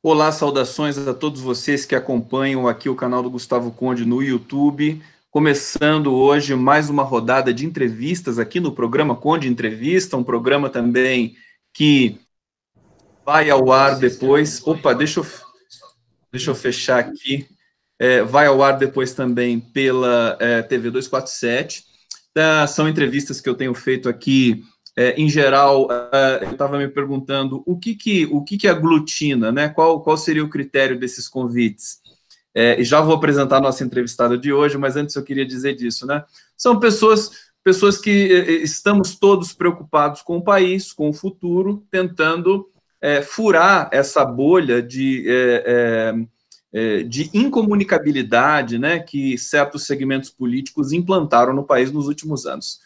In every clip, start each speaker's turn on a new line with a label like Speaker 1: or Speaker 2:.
Speaker 1: Olá, saudações a todos vocês que acompanham aqui o canal do Gustavo Conde no YouTube. Começando hoje mais uma rodada de entrevistas aqui no programa Conde Entrevista, um programa também que vai ao ar depois. Opa, deixa eu fechar aqui. Vai ao ar depois também pela TV 247. São entrevistas que eu tenho feito aqui. Em geral, eu estava me perguntando o que aglutina, né? Qual seria o critério desses convites? E já vou apresentar a nossa entrevistada de hoje, mas antes eu queria dizer disso, né? São pessoas que estamos todos preocupados com o país, com o futuro, tentando furar essa bolha de incomunicabilidade, né, que certos segmentos políticos implantaram no país nos últimos anos.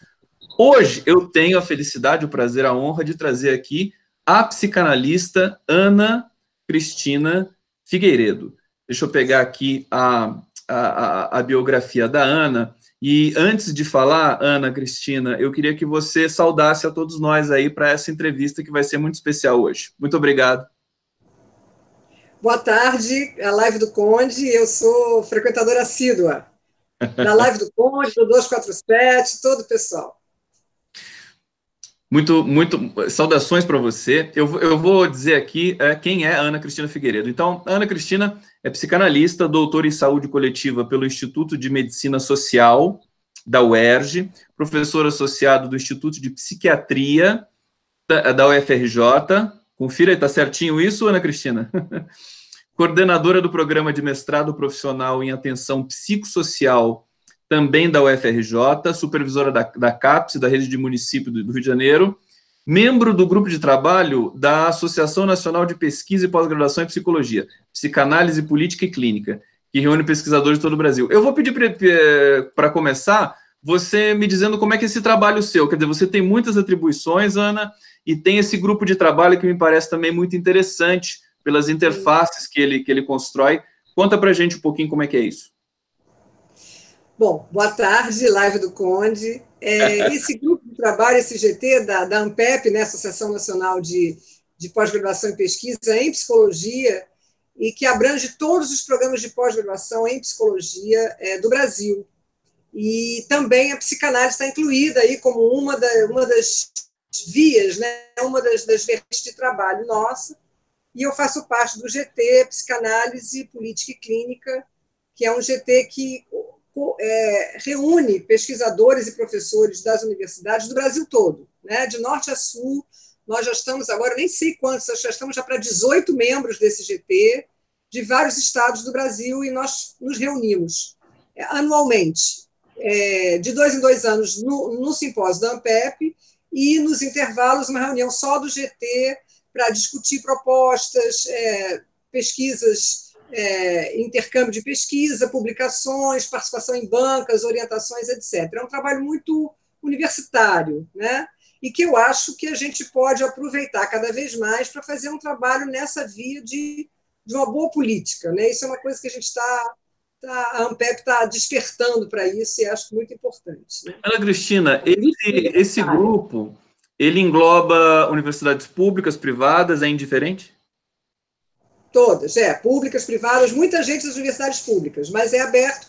Speaker 1: Hoje eu tenho a felicidade, o prazer, a honra de trazer aqui a psicanalista Ana Cristina Figueiredo. Deixa eu pegar aqui a biografia da Ana. E antes de falar, Ana Cristina, eu queria que você saudasse a todos nós aí para essa entrevista que vai ser muito especial hoje. Muito obrigado.
Speaker 2: Boa tarde, a live do Conde. Eu sou frequentadora assídua da live do Conde, do 247, todo o pessoal.
Speaker 1: Muito saudações para você. Eu vou dizer aqui quem é a Ana Cristina Figueiredo. Então, a Ana Cristina é psicanalista, doutora em saúde coletiva pelo Instituto de Medicina Social da UERJ, professor associado do Instituto de Psiquiatria da UFRJ. Confira, está certinho isso, Ana Cristina? Coordenadora do programa de mestrado profissional em atenção psicossocial também da UFRJ, supervisora da CAPES, da Rede de Município do Rio de Janeiro, membro do grupo de trabalho da Associação Nacional de Pesquisa e Pós-Graduação em Psicologia, Psicanálise Política e Clínica, que reúne pesquisadores de todo o Brasil. Eu vou pedir para começar, você me dizendo como é que é esse trabalho seu, quer dizer, você tem muitas atribuições, Ana, e tem esse grupo de trabalho que me parece também muito interessante, pelas interfaces que ele constrói. Conta para a gente um pouquinho como é que é isso.
Speaker 2: Bom, boa tarde, live do Conde. Esse grupo de trabalho, esse GT da ANPEP, né, Associação Nacional de Pós-Graduação e Pesquisa em Psicologia, e que abrange todos os programas de pós-graduação em psicologia do Brasil. E também a psicanálise está incluída aí como uma das vias, né, uma das vertentes de trabalho nossa. E eu faço parte do GT Psicanálise Política e Clínica, que é um GT que reúne pesquisadores e professores das universidades do Brasil todo, né? De norte a sul. Nós já estamos agora, nem sei quantos, já estamos já para 18 membros desse GT, de vários estados do Brasil, e nós nos reunimos anualmente, de 2 em 2 anos, no simpósio da ANPEP, e nos intervalos uma reunião só do GT para discutir propostas, pesquisas, intercâmbio de pesquisa, publicações, participação em bancas, orientações, etc. É um trabalho muito universitário, né? E que eu acho que a gente pode aproveitar cada vez mais para fazer um trabalho nessa via de uma boa política, né? Isso é uma coisa que a gente a ANPEP está despertando para isso, e acho muito importante, né?
Speaker 1: Ana Cristina, esse grupo, ele engloba universidades públicas, privadas, é indiferente?
Speaker 2: Todas, públicas, privadas, muita gente das universidades públicas, mas é aberto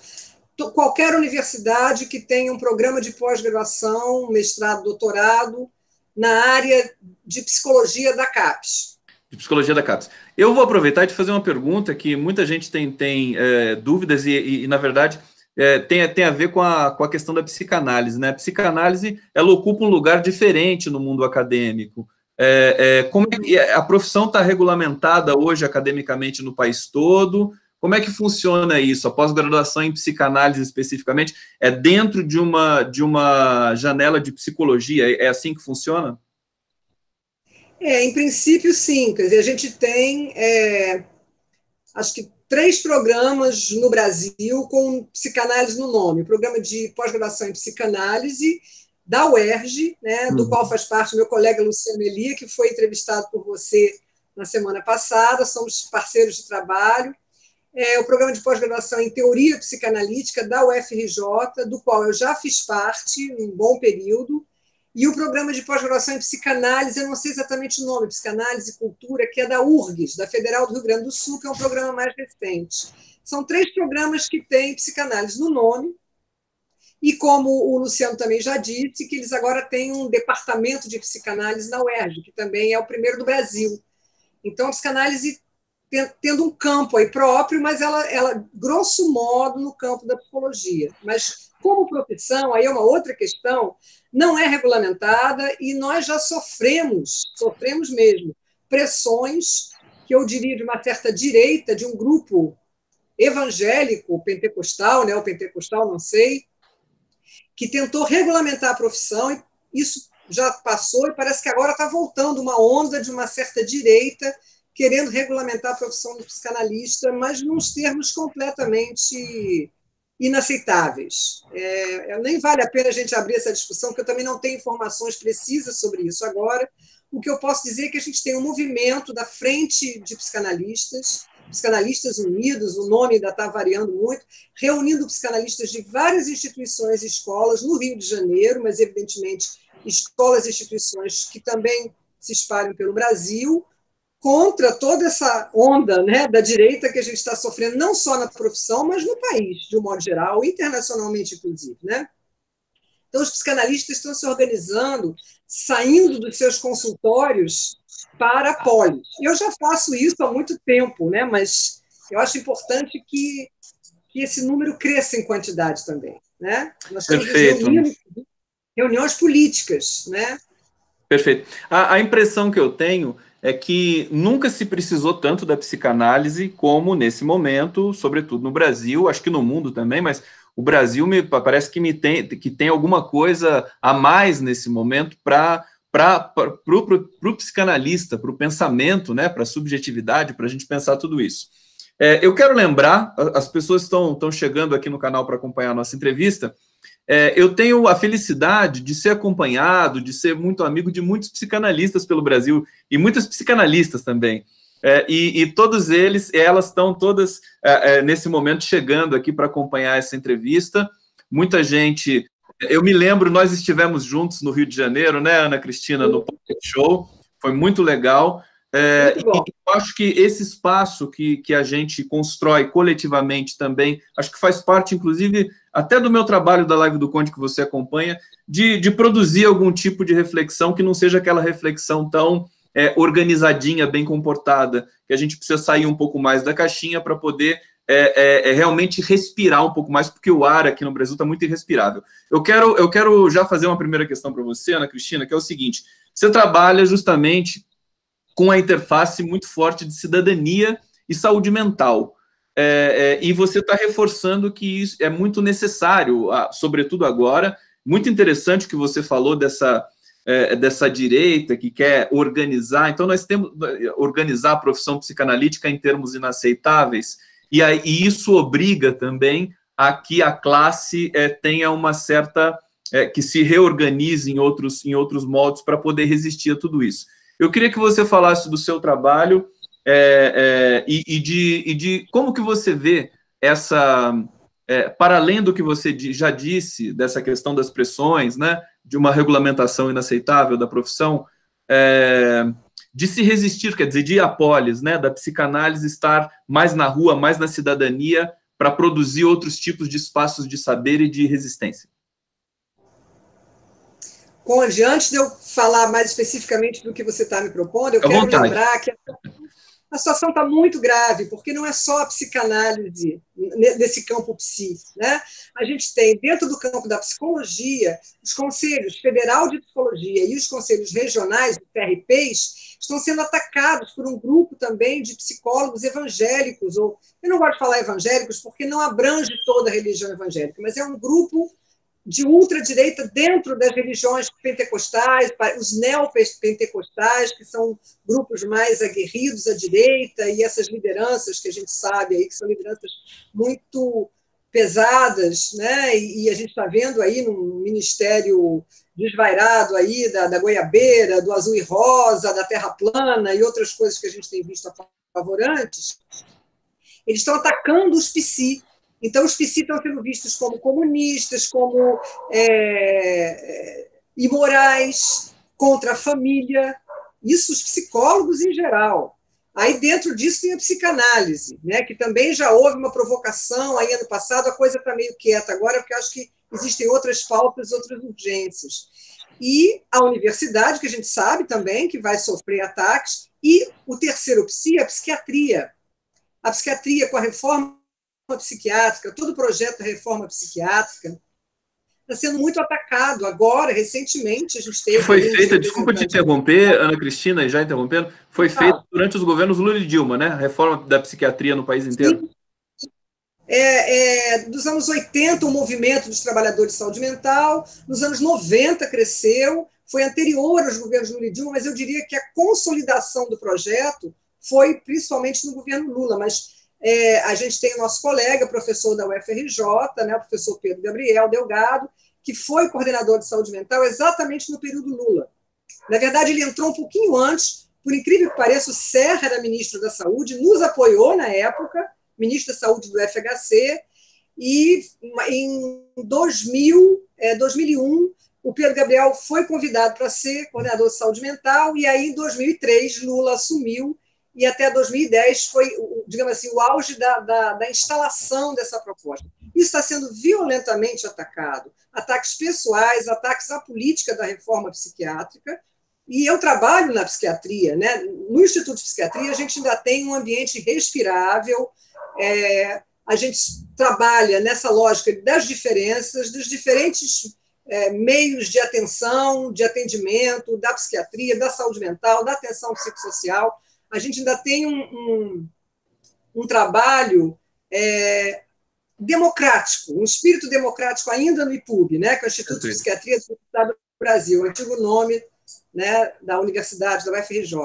Speaker 2: qualquer universidade que tenha um programa de pós-graduação, mestrado, doutorado, na área de psicologia da CAPES.
Speaker 1: De psicologia da CAPES. Eu vou aproveitar e te fazer uma pergunta que muita gente tem dúvidas e, na verdade, tem a ver com a questão da psicanálise, né? A psicanálise, ela ocupa um lugar diferente no mundo acadêmico. Como é que a profissão está regulamentada hoje academicamente no país todo? Como é que funciona isso? A pós-graduação em psicanálise, especificamente, é dentro de uma janela de psicologia? É assim que funciona?
Speaker 2: Em princípio, sim. Quer dizer, a gente tem, acho que, 3 programas no Brasil com psicanálise no nome. O programa de pós-graduação em psicanálise da UERJ, né, do qual faz parte o meu colega Luciano Elia, que foi entrevistado por você na semana passada. Somos parceiros de trabalho. O programa de pós-graduação em teoria psicanalítica da UFRJ, do qual eu já fiz parte um bom período, e o programa de pós-graduação em psicanálise, eu não sei exatamente o nome, psicanálise e cultura, que é da URGS, da Federal do Rio Grande do Sul, que é um programa mais recente. São 3 programas que têm psicanálise no nome, e como o Luciano também já disse, que eles agora têm um departamento de psicanálise na UERJ, que também é o primeiro do Brasil. Então, a psicanálise tendo um campo aí próprio, mas ela, grosso modo, no campo da psicologia. Mas, como profissão, aí é uma outra questão, não é regulamentada e nós já sofremos mesmo, pressões que eu diria de uma certa direita, de um grupo evangélico, pentecostal, né, ou pentecostal, não sei, que tentou regulamentar a profissão, e isso já passou, e parece que agora está voltando uma onda de uma certa direita querendo regulamentar a profissão do psicanalista, mas nos termos completamente inaceitáveis. Nem vale a pena a gente abrir essa discussão, porque eu também não tenho informações precisas sobre isso agora. O que eu posso dizer é que a gente tem um movimento da Frente de Psicanalistas, Psicanalistas Unidos, o nome ainda está variando muito, reunindo psicanalistas de várias instituições e escolas no Rio de Janeiro, mas, evidentemente, escolas e instituições que também se espalham pelo Brasil, contra toda essa onda, né, da direita que a gente está sofrendo, não só na profissão, mas no país, de um modo geral, internacionalmente, inclusive, né? Então, os psicanalistas estão se organizando, saindo dos seus consultórios para a polis. Eu já faço isso há muito tempo, né? Mas eu acho importante que esse número cresça em quantidade também, né? Nós estamos nos reunindo em reuniões políticas, né?
Speaker 1: Perfeito. A impressão que eu tenho é que nunca se precisou tanto da psicanálise como nesse momento, sobretudo no Brasil, acho que no mundo também, mas o Brasil parece que tem alguma coisa a mais nesse momento para o psicanalista, para o pensamento, né, para a subjetividade, para a gente pensar tudo isso. Eu quero lembrar, as pessoas estão chegando aqui no canal para acompanhar a nossa entrevista, eu tenho a felicidade de ser acompanhado, de ser muito amigo de muitos psicanalistas pelo Brasil e muitas psicanalistas também. E todos elas estão todas nesse momento chegando aqui para acompanhar essa entrevista. Muita gente. Eu me lembro, nós estivemos juntos no Rio de Janeiro, né, Ana Cristina, no Pocket Show, foi muito legal.
Speaker 2: Muito bom.
Speaker 1: E eu acho que esse espaço que a gente constrói coletivamente também, acho que faz parte, inclusive, até do meu trabalho da Live do Conde que você acompanha, de produzir algum tipo de reflexão que não seja aquela reflexão tão organizadinha, bem comportada, que a gente precisa sair um pouco mais da caixinha para poder realmente respirar um pouco mais, porque o ar aqui no Brasil está muito irrespirável. Eu quero já fazer uma primeira questão para você, Ana Cristina, que é o seguinte: você trabalha justamente com a interface muito forte de cidadania e saúde mental. E você está reforçando que isso é muito necessário, sobretudo agora. Muito interessante que você falou dessa direita que quer organizar. Então, nós temos organizar a profissão psicanalítica em termos inaceitáveis, e isso obriga também a que a classe tenha uma certa... que se reorganize em outros modos para poder resistir a tudo isso. Eu queria que você falasse do seu trabalho e de como que você vê essa, para além do que você já disse, dessa questão das pressões, né, de uma regulamentação inaceitável da profissão, de se resistir, quer dizer, de ir à polis, né, da psicanálise estar mais na rua, mais na cidadania, para produzir outros tipos de espaços de saber e de resistência.
Speaker 2: Conde, antes de eu falar mais especificamente do que você está me propondo, eu quero lembrar que a situação está muito grave, porque não é só a psicanálise nesse campo psi, né? A gente tem, dentro do campo da psicologia, os conselhos federal de psicologia e os conselhos regionais, os PRPs, estão sendo atacados por um grupo também de psicólogos evangélicos, ou eu não gosto de falar evangélicos porque não abrange toda a religião evangélica, mas é um grupo de ultradireita dentro das religiões pentecostais, os neopentecostais, que são grupos mais aguerridos à direita, e essas lideranças que a gente sabe aí, que são lideranças muito pesadas, né? E a gente está vendo aí no ministério desvairado aí da goiabeira, do azul e rosa, da terra plana e outras coisas que a gente tem visto apavorantes, eles estão atacando os psi. Então, os psi estão sendo vistos como comunistas, como imorais, contra a família, isso os psicólogos em geral. Aí dentro disso tem a psicanálise, né, que também já houve uma provocação aí ano passado, a coisa está meio quieta agora, porque acho que existem outras pautas, outras urgências. E a universidade, que a gente sabe também que vai sofrer ataques, e o terceiro psi, a psiquiatria. A psiquiatria com a reforma psiquiátrica, todo o projeto da reforma psiquiátrica, está sendo muito atacado. Agora, recentemente, a gente teve...
Speaker 1: Que foi feita, desculpa te interromper, Ana Cristina, já interrompendo, foi feita durante os governos Lula e Dilma, né? A reforma da psiquiatria no país inteiro.
Speaker 2: Sim. Dos anos 80, o movimento dos trabalhadores de saúde mental, nos anos 90 cresceu, foi anterior aos governos Lula e Dilma, mas eu diria que a consolidação do projeto foi principalmente no governo Lula, mas a gente tem o nosso colega, professor da UFRJ, né, o professor Pedro Gabriel Delgado, que foi coordenador de saúde mental exatamente no período Lula. Na verdade, ele entrou um pouquinho antes, por incrível que pareça, o Serra era ministro da Saúde, nos apoiou na época, ministro da Saúde do FHC, e em 2001, o Pedro Gabriel foi convidado para ser coordenador de saúde mental, e aí, em 2003, Lula assumiu, e até 2010 foi, digamos assim, o auge da instalação dessa proposta. Isso está sendo violentamente atacado, ataques pessoais, ataques à política da reforma psiquiátrica, e eu trabalho na psiquiatria, né? No Instituto de Psiquiatria a gente ainda tem um ambiente respirável, a gente trabalha nessa lógica das diferenças, dos diferentes meios de atenção, de atendimento, da psiquiatria, da saúde mental, da atenção psicossocial. A gente ainda tem um trabalho democrático, um espírito democrático ainda no IPUB, né, que é o Instituto de Psiquiatria do Estado do Brasil, o antigo nome, né, da Universidade, da UFRJ.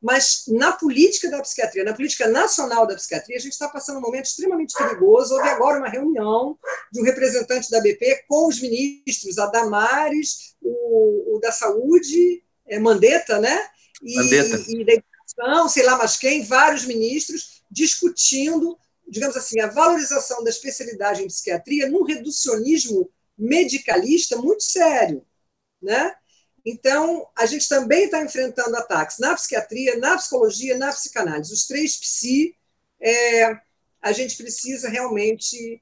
Speaker 2: Mas na política da psiquiatria, na política nacional da psiquiatria, a gente está passando um momento extremamente perigoso. Houve agora uma reunião de um representante da BP com os ministros, a Damares, o da Saúde, Mandetta, né, e da Educação, sei lá mais quem, vários ministros, discutindo, digamos assim, a valorização da especialidade em psiquiatria num reducionismo medicalista muito sério, né? Então, a gente também está enfrentando ataques na psiquiatria, na psicologia, na psicanálise. Os três psi, a gente precisa realmente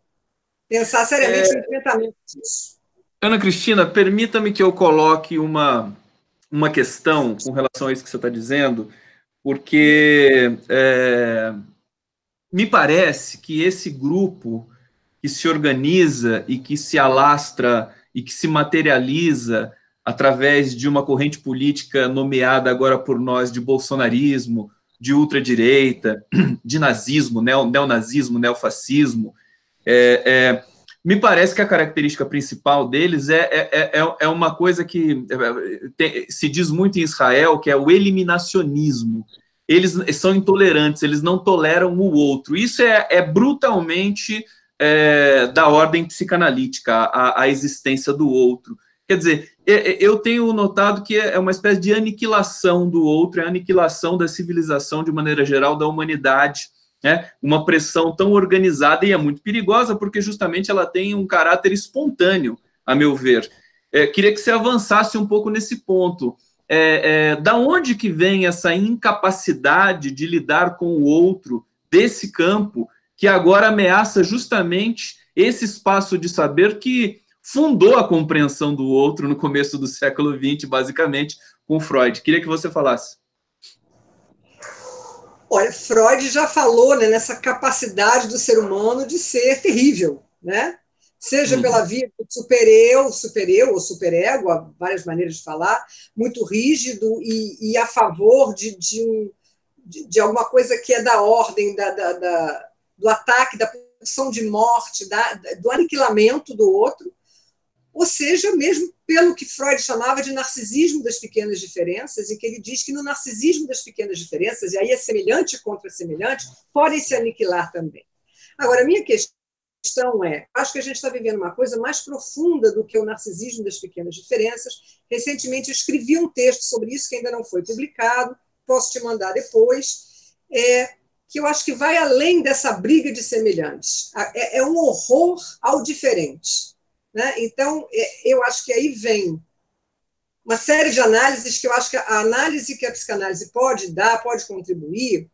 Speaker 2: pensar seriamente no enfrentamento disso.
Speaker 1: Ana Cristina, permita-me que eu coloque uma questão com relação a isso que você está dizendo, porque me parece que esse grupo que se organiza e que se alastra e que se materializa através de uma corrente política nomeada agora por nós de bolsonarismo, de ultradireita, de nazismo, neonazismo, neofascismo, me parece que a característica principal deles é uma coisa que se diz muito em Israel, que é o eliminacionismo. Eles são intolerantes, eles não toleram o outro. Isso é brutalmente da ordem psicanalítica, a existência do outro. Quer dizer, eu tenho notado que é uma espécie de aniquilação do outro, é a aniquilação da civilização de maneira geral, da humanidade, né? Uma pressão tão organizada, e é muito perigosa, porque justamente ela tem um caráter espontâneo, a meu ver. Queria que você avançasse um pouco nesse ponto. Da onde que vem essa incapacidade de lidar com o outro desse campo, que agora ameaça justamente esse espaço de saber que fundou a compreensão do outro no começo do século XX, basicamente, com Freud? Queria que você falasse.
Speaker 2: Olha, Freud já falou, né, nessa capacidade do ser humano de ser terrível, né? Seja pela via do supereu ou superego, há várias maneiras de falar, muito rígido e a favor de alguma coisa que é da ordem do ataque, da pulsão de morte, do aniquilamento do outro, ou seja, mesmo pelo que Freud chamava de narcisismo das pequenas diferenças, em que ele diz que no narcisismo das pequenas diferenças, e aí é semelhante contra semelhante, podem se aniquilar também. Agora, a minha questão acho que a gente está vivendo uma coisa mais profunda do que o narcisismo das pequenas diferenças. Recentemente eu escrevi um texto sobre isso, que ainda não foi publicado, posso te mandar depois, que eu acho que vai além dessa briga de semelhantes. É um horror ao diferente. Né? Então, eu acho que aí vem uma série de análises que eu acho que a análise que a psicanálise pode dar, pode contribuir,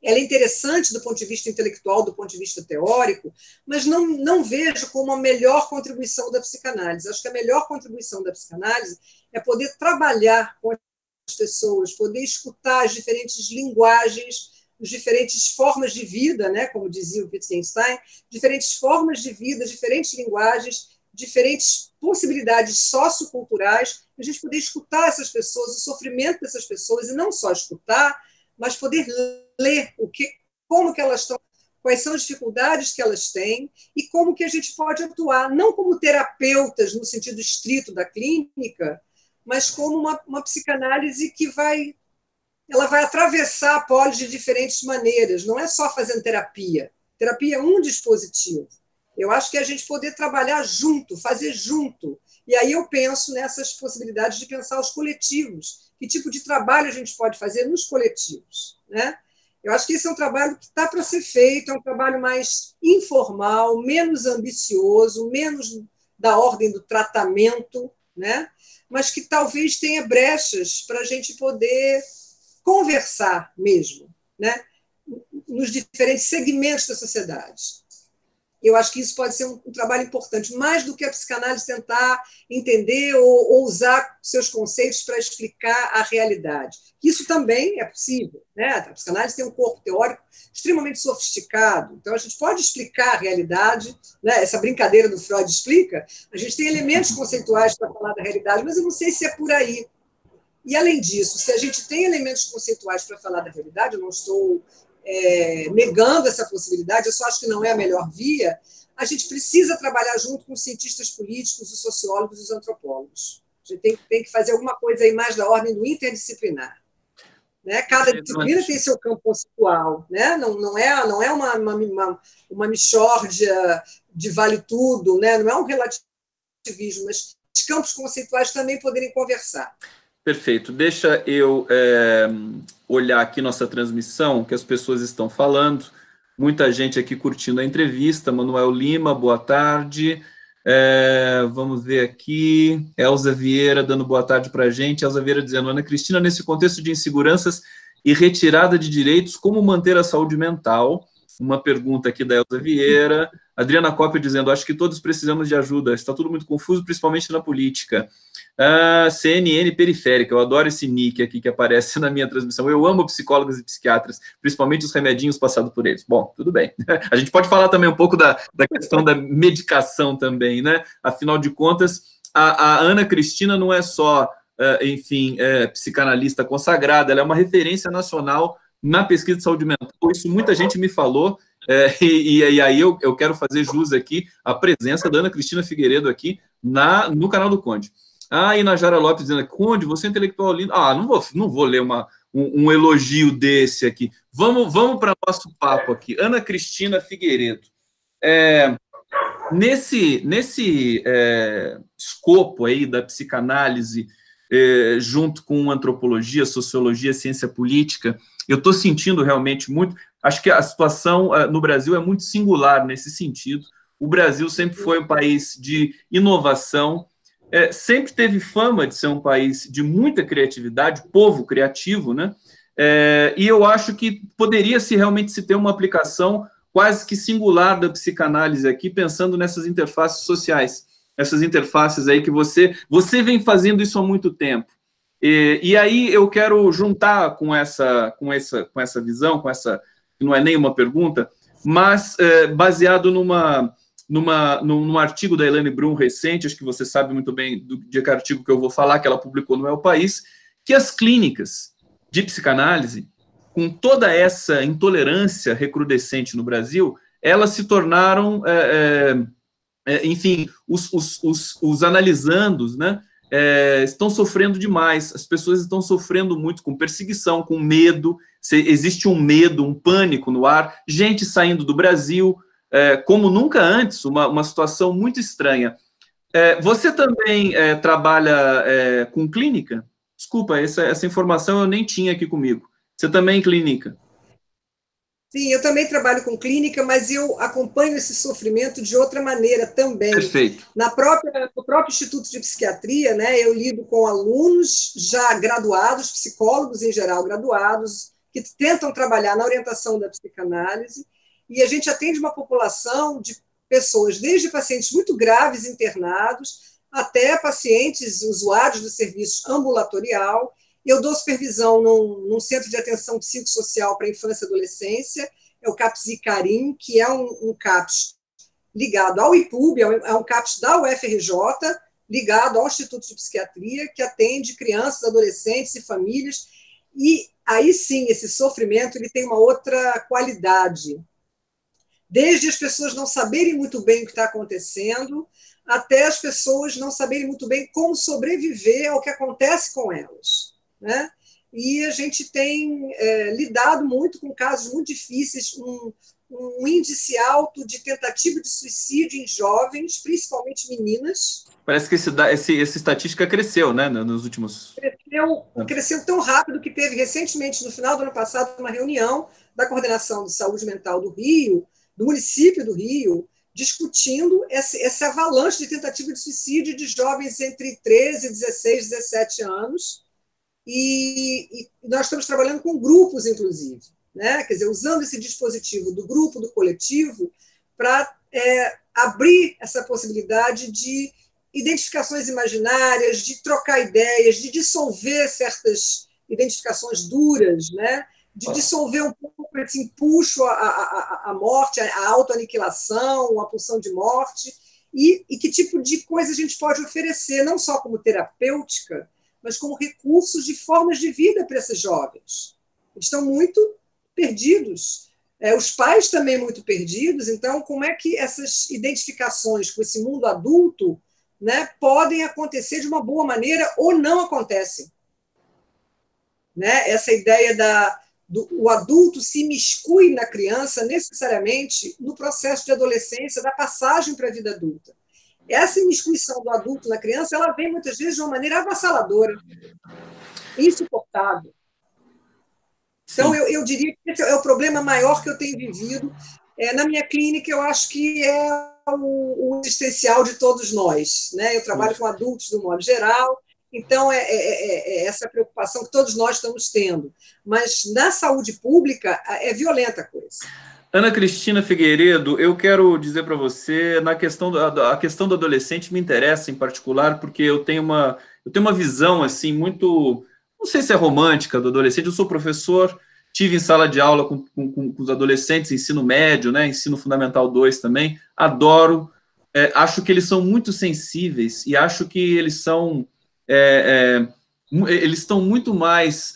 Speaker 2: ela é interessante do ponto de vista intelectual, do ponto de vista teórico, mas não vejo como a melhor contribuição da psicanálise. Acho que a melhor contribuição da psicanálise é poder trabalhar com as pessoas, poder escutar as diferentes linguagens, as diferentes formas de vida, né, como dizia o Wittgenstein, diferentes formas de vida, diferentes linguagens, diferentes possibilidades socioculturais, a gente poder escutar essas pessoas, o sofrimento dessas pessoas, e não só escutar, mas poder ler como que elas estão, quais são as dificuldades que elas têm e como que a gente pode atuar, não como terapeutas no sentido estrito da clínica, mas como uma psicanálise que ela vai atravessar a polis de diferentes maneiras, não é só fazendo terapia. Terapia é um dispositivo. Eu acho que é a gente poder trabalhar junto, fazer junto. E aí eu penso nessas possibilidades de pensar os coletivos. Que tipo de trabalho a gente pode fazer nos coletivos, né? Eu acho que esse é um trabalho que está para ser feito, é um trabalho mais informal, menos ambicioso, menos da ordem do tratamento, né? Mas que talvez tenha brechas para a gente poder conversar mesmo, né? Nos diferentes segmentos da sociedade. Eu acho que isso pode ser um trabalho importante, mais do que a psicanálise tentar entender ou usar seus conceitos para explicar a realidade. Isso também é possível, né? A psicanálise tem um corpo teórico extremamente sofisticado, então a gente pode explicar a realidade, né? Essa brincadeira do Freud explica, a gente tem elementos conceituais para falar da realidade, mas eu não sei se é por aí. E, além disso, se a gente tem elementos conceituais para falar da realidade, eu não estou negando essa possibilidade, eu só acho que não é a melhor via, a gente precisa trabalhar junto com os cientistas políticos, os sociólogos e os antropólogos. A gente tem que fazer alguma coisa aí mais da ordem do interdisciplinar. Né? Cada disciplina tem seu campo conceitual, né? Não é uma mixórdia de vale tudo, né? Não é um relativismo, mas os campos conceituais também poderem conversar.
Speaker 1: Perfeito. Deixa eu olhar aqui nossa transmissão, que as pessoas estão falando. Muita gente aqui curtindo a entrevista. Manuel Lima, boa tarde. Vamos ver aqui. Elza Vieira dando boa tarde para a gente. Elza Vieira dizendo, Ana Cristina, nesse contexto de inseguranças e retirada de direitos, como manter a saúde mental? Uma pergunta aqui da Elza Vieira. Adriana Cópia dizendo, acho que todos precisamos de ajuda. Está tudo muito confuso, principalmente na política. CNN Periférica, eu adoro esse nick aqui que aparece na minha transmissão. Eu amo psicólogos e psiquiatras, principalmente os remedinhos passados por eles. Bom, tudo bem. A gente pode falar também um pouco da questão da medicação também, né? Afinal de contas, a Ana Cristina não é só, psicanalista consagrada, ela é uma referência nacional na pesquisa de saúde mental. Isso muita gente me falou, e aí eu quero fazer jus aqui à presença da Ana Cristina Figueiredo aqui no canal do Conde. E Najara Lopes dizendo, Conde, você é intelectual lindo. Não vou ler um elogio desse aqui. Vamos para o nosso papo aqui. Ana Cristina Figueiredo. Nesse escopo aí da psicanálise, junto com antropologia, sociologia, ciência política, eu estou sentindo realmente muito... Acho que a situação no Brasil é muito singular nesse sentido. O Brasil sempre foi um país de inovação, sempre teve fama de ser um país de muita criatividade, povo criativo, né? E eu acho que poderia-se realmente se ter uma aplicação quase que singular da psicanálise aqui, pensando nessas interfaces sociais, essas interfaces aí que você vem fazendo isso há muito tempo. E aí eu quero juntar com essa visão, que não é nenhuma pergunta, mas baseado num artigo da Elaine Brum recente, acho que você sabe muito bem de que artigo que eu vou falar, que ela publicou no El País, que as clínicas de psicanálise, com toda essa intolerância recrudescente no Brasil, elas se tornaram, os analisandos, né, estão sofrendo demais, as pessoas estão sofrendo muito com perseguição, com medo, existe um medo, um pânico no ar, gente saindo do Brasil, como nunca antes, uma situação muito estranha. Você também trabalha com clínica? Desculpa, essa informação eu nem tinha aqui comigo. Você também clínica?
Speaker 2: Sim, eu também trabalho com clínica, mas eu acompanho esse sofrimento de outra maneira também.
Speaker 1: Perfeito.
Speaker 2: No próprio Instituto de Psiquiatria, né, eu lido com alunos já graduados, psicólogos em geral graduados, que tentam trabalhar na orientação da psicanálise, e a gente atende uma população de pessoas, desde pacientes muito graves internados, até pacientes usuários do serviço ambulatorial. Eu dou supervisão num centro de atenção psicossocial para infância e adolescência, é o CAPS Icarim, que é um CAPS ligado ao IPUB, é um CAPS da UFRJ, ligado ao Instituto de Psiquiatria, que atende crianças, adolescentes e famílias. E aí sim, esse sofrimento ele tem uma outra qualidade. Desde as pessoas não saberem muito bem o que está acontecendo, até as pessoas não saberem muito bem como sobreviver ao que acontece com elas, né? E a gente tem lidado muito com casos muito difíceis, um índice alto de tentativa de suicídio em jovens, principalmente meninas.
Speaker 1: Parece que essa estatística cresceu, né, nos últimos...
Speaker 2: Cresceu tão rápido que teve recentemente, no final do ano passado, uma reunião da Coordenação de Saúde Mental do Rio, do município do Rio, discutindo essa avalanche de tentativa de suicídio de jovens entre 13, 16, 17 anos, e nós estamos trabalhando com grupos, inclusive, né? Quer dizer, usando esse dispositivo do grupo, do coletivo, para abrir essa possibilidade de identificações imaginárias, de trocar ideias, de dissolver certas identificações duras, né? De dissolver um pouco esse empuxo à morte, à autoaniquilação, à pulsão de morte, e que tipo de coisa a gente pode oferecer, não só como terapêutica, mas como recursos de formas de vida para esses jovens. Eles estão muito perdidos. Os pais também muito perdidos. Então, como é que essas identificações com esse mundo adulto, né, podem acontecer de uma boa maneira ou não acontecem? Né? Essa ideia o adulto se imiscui na criança necessariamente no processo de adolescência, da passagem para a vida adulta. Essa imiscuição do adulto na criança, ela vem muitas vezes de uma maneira avassaladora, insuportável. Então, eu diria que esse é o problema maior que eu tenho vivido. Na minha clínica, eu acho que é o existencial de todos nós, né? Eu trabalho com adultos, do modo geral, então é essa preocupação que todos nós estamos tendo. Mas na saúde pública, é violenta a coisa.
Speaker 1: Ana Cristina Figueiredo, eu quero dizer para você, a questão do adolescente me interessa em particular, porque eu tenho uma visão assim muito, não sei se é romântica do adolescente. Eu sou professor, tive em sala de aula com os adolescentes, ensino médio, né, ensino fundamental 2 também, adoro, acho que eles são muito sensíveis e acho que eles estão muito mais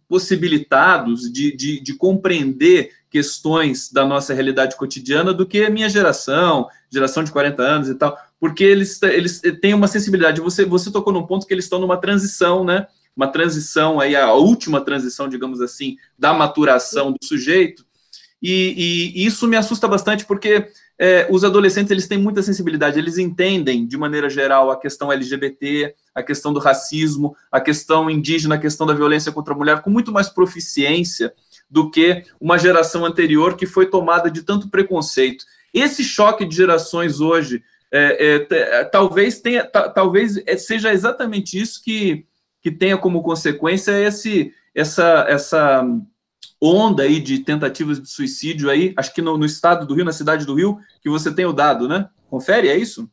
Speaker 1: possibilitados de compreender questões da nossa realidade cotidiana do que a minha geração de 40 anos e tal, porque eles têm uma sensibilidade. Você tocou num ponto que eles estão numa transição, né? Uma transição, aí, a última transição, digamos assim, da maturação do sujeito, e isso me assusta bastante, porque os adolescentes eles têm muita sensibilidade, eles entendem, de maneira geral, a questão LGBT, a questão do racismo, a questão indígena, a questão da violência contra a mulher, com muito mais proficiência do que uma geração anterior que foi tomada de tanto preconceito. Esse choque de gerações hoje, talvez seja exatamente isso que tenha como consequência essa onda aí de tentativas de suicídio aí, acho que no estado do Rio, na cidade do Rio, que você tem o dado, né? Confere, é isso?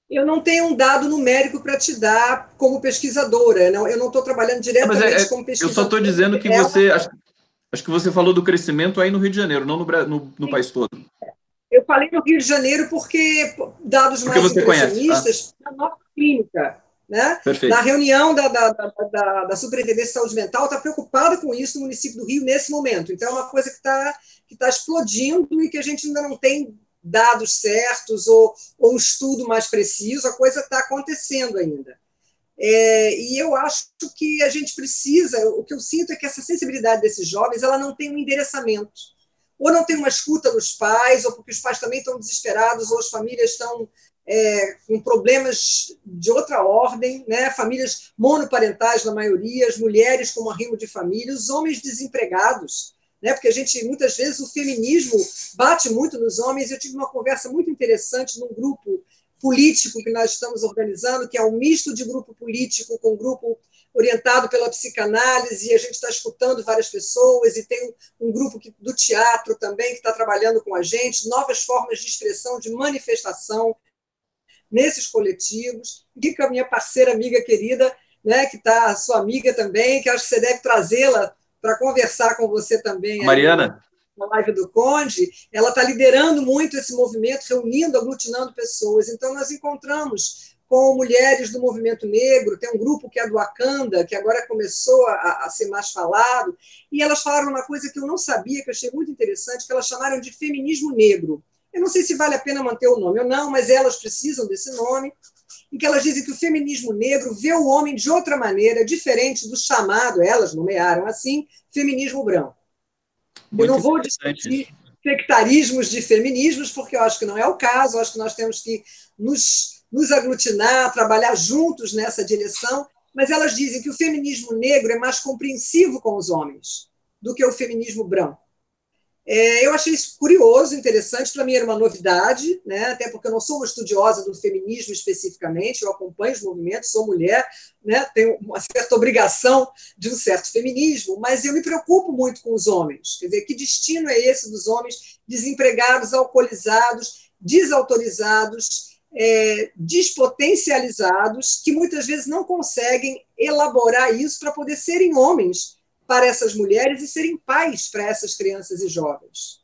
Speaker 2: Eu não tenho um dado numérico para te dar como pesquisadora, não, eu não estou trabalhando diretamente como pesquisadora.
Speaker 1: Eu só estou dizendo que acho que você falou do crescimento aí no Rio de Janeiro, não no país todo.
Speaker 2: Eu falei no Rio de Janeiro porque dados mais impressionistas na nossa clínica. Né? Na reunião da Superintendência de Saúde Mental, está preocupada com isso no município do Rio nesse momento. Então, é uma coisa que está explodindo e que a gente ainda não tem dados certos ou um estudo mais preciso, a coisa está acontecendo ainda. E eu acho que a gente precisa, o que eu sinto é que essa sensibilidade desses jovens ela não tem um endereçamento. Ou não tem uma escuta dos pais, ou porque os pais também estão desesperados, ou as famílias estão com problemas de outra ordem, né? Famílias monoparentais, na maioria, as mulheres como arrimo de família, os homens desempregados, né? Porque muitas vezes, o feminismo bate muito nos homens. Eu tive uma conversa muito interessante num grupo político que nós estamos organizando, que é um misto de grupo político com grupo orientado pela psicanálise, e a gente está escutando várias pessoas, e tem um grupo do teatro também que está trabalhando com a gente, novas formas de expressão, de manifestação nesses coletivos, e com a minha parceira, amiga querida, né, que está sua amiga também, que acho que você deve trazê-la para conversar com você também.
Speaker 1: Mariana.
Speaker 2: Na live do Conde, ela está liderando muito esse movimento, reunindo, aglutinando pessoas. Então, nós encontramos com mulheres do movimento negro, tem um grupo que é do Wakanda, que agora começou a ser mais falado, e elas falaram uma coisa que eu não sabia, que eu achei muito interessante, que elas chamaram de feminismo negro. Eu não sei se vale a pena manter o nome ou não, mas elas precisam desse nome, em que elas dizem que o feminismo negro vê o homem de outra maneira, diferente do chamado, elas nomearam assim, feminismo branco. Eu não vou discutir sectarismos de feminismos, porque eu acho que não é o caso, eu acho que nós temos que nos aglutinar, trabalhar juntos nessa direção, mas elas dizem que o feminismo negro é mais compreensivo com os homens do que o feminismo branco. Eu achei isso curioso, interessante, para mim era uma novidade, né? Até porque eu não sou uma estudiosa do feminismo especificamente, eu acompanho os movimentos, sou mulher, né? Tenho uma certa obrigação de um certo feminismo, mas eu me preocupo muito com os homens. Quer dizer, que destino é esse dos homens desempregados, alcoolizados, desautorizados, despotencializados, que muitas vezes não conseguem elaborar isso para poder serem homens para essas mulheres e serem pais para essas crianças e jovens,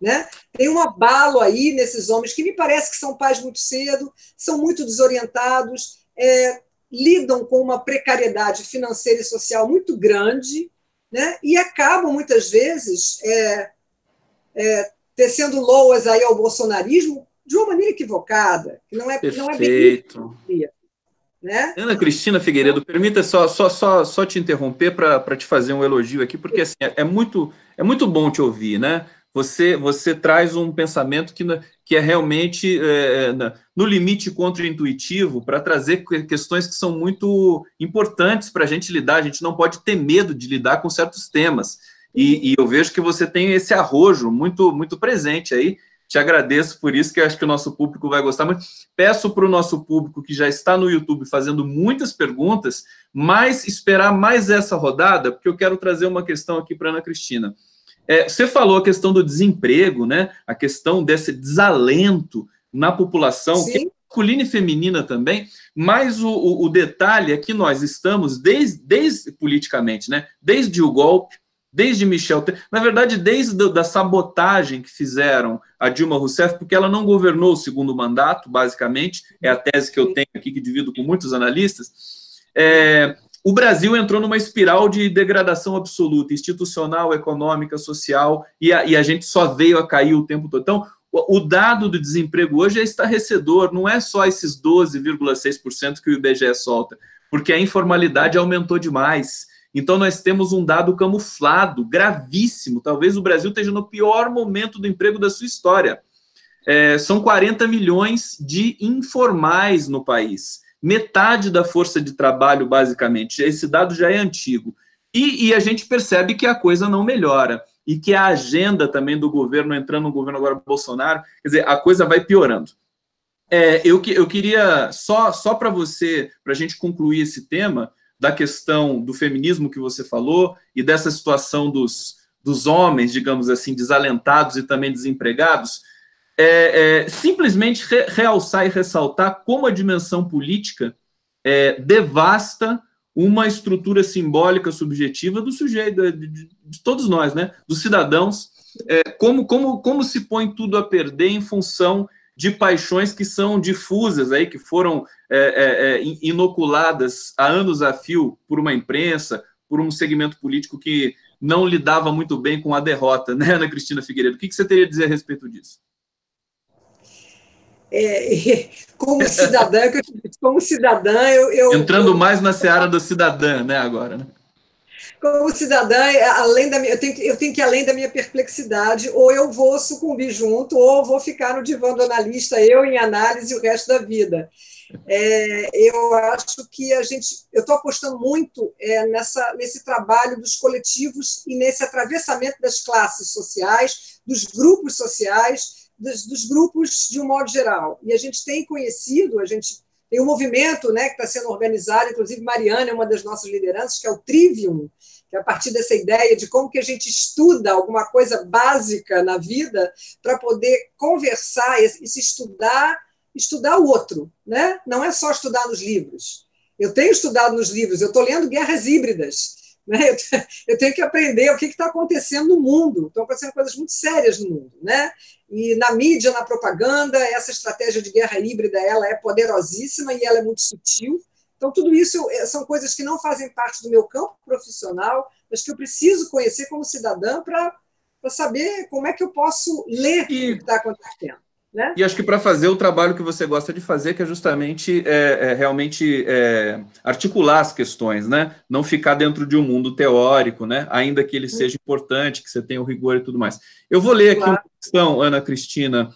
Speaker 2: né? Tem um abalo aí nesses homens que me parece que são pais muito cedo, são muito desorientados, lidam com uma precariedade financeira e social muito grande, né? E acabam, muitas vezes, tecendo loas aí ao bolsonarismo de uma maneira equivocada, que não é bem isso, né?
Speaker 1: Ana Cristina Figueiredo, permita só te interromper para te fazer um elogio aqui, porque assim, é muito bom te ouvir, né? Você traz um pensamento que é realmente no limite contra-intuitivo para trazer questões que são muito importantes para a gente lidar. A gente não pode ter medo de lidar com certos temas. E eu vejo que você tem esse arrojo muito presente aí. Te agradeço por isso, que eu acho que o nosso público vai gostar muito. Peço para o nosso público que já está no YouTube fazendo muitas perguntas, mas esperar mais essa rodada, porque eu quero trazer uma questão aqui para a Ana Cristina. Você falou a questão do desemprego, né? A questão desse desalento na população, que é masculina e feminina também, mas o detalhe é que nós estamos, desde politicamente, né? Desde o golpe, desde Michel, na verdade, desde da sabotagem que fizeram a Dilma Rousseff, porque ela não governou o segundo mandato, basicamente, é a tese que eu tenho aqui, que divido com muitos analistas, o Brasil entrou numa espiral de degradação absoluta, institucional, econômica, social, e a gente só veio a cair o tempo todo. Então, o dado do desemprego hoje é estarrecedor, não é só esses 12,6% que o IBGE solta, porque a informalidade aumentou demais. Então, nós temos um dado camuflado, gravíssimo. Talvez o Brasil esteja no pior momento do emprego da sua história. São 40 milhões de informais no país. Metade da força de trabalho, basicamente. Esse dado já é antigo. E a gente percebe que a coisa não melhora. E que a agenda também do governo, entrando no governo agora Bolsonaro, quer dizer, a coisa vai piorando. Eu queria, só para a gente concluir esse tema, da questão do feminismo que você falou e dessa situação dos homens, digamos assim, desalentados e também desempregados, simplesmente realçar e ressaltar como a dimensão política devasta uma estrutura simbólica subjetiva do sujeito, de todos nós, né, dos cidadãos, como se põe tudo a perder em função de paixões que são difusas, aí, que foram inoculadas há anos a fio por uma imprensa, por um segmento político que não lidava muito bem com a derrota, né, Ana Cristina Figueiredo? O que você teria a dizer a respeito disso?
Speaker 2: Como cidadã,
Speaker 1: entrando mais na seara do cidadã, né, agora, né?
Speaker 2: Como cidadã, eu tenho que ir além da minha perplexidade, ou eu vou sucumbir junto, ou vou ficar no divã do analista, eu em análise o resto da vida. Eu acho que eu estou apostando muito nesse trabalho dos coletivos e nesse atravessamento das classes sociais, dos grupos sociais, dos grupos de um modo geral. E a gente tem conhecido, a gente tem um movimento, né, que está sendo organizado, inclusive Mariana é uma das nossas lideranças, que é o Trivium, que é a partir dessa ideia de como que a gente estuda alguma coisa básica na vida para poder conversar e se estudar o outro, né? Não é só estudar nos livros. Eu tenho estudado nos livros, eu estou lendo Guerras Híbridas, né? Eu tenho que aprender o que está acontecendo no mundo. Estão acontecendo coisas muito sérias no mundo, né? E na mídia, na propaganda, essa estratégia de guerra híbrida ela é poderosíssima e ela é muito sutil. Então, tudo isso são coisas que não fazem parte do meu campo profissional, mas que eu preciso conhecer como cidadã para saber como é que eu posso ler o que está acontecendo. Né?
Speaker 1: E acho que para fazer o trabalho que você gosta de fazer, que é justamente realmente articular as questões, né? Não ficar dentro de um mundo teórico, né? Ainda que ele seja importante, que você tenha o rigor e tudo mais. Eu vou ler aqui uma questão, Ana Cristina,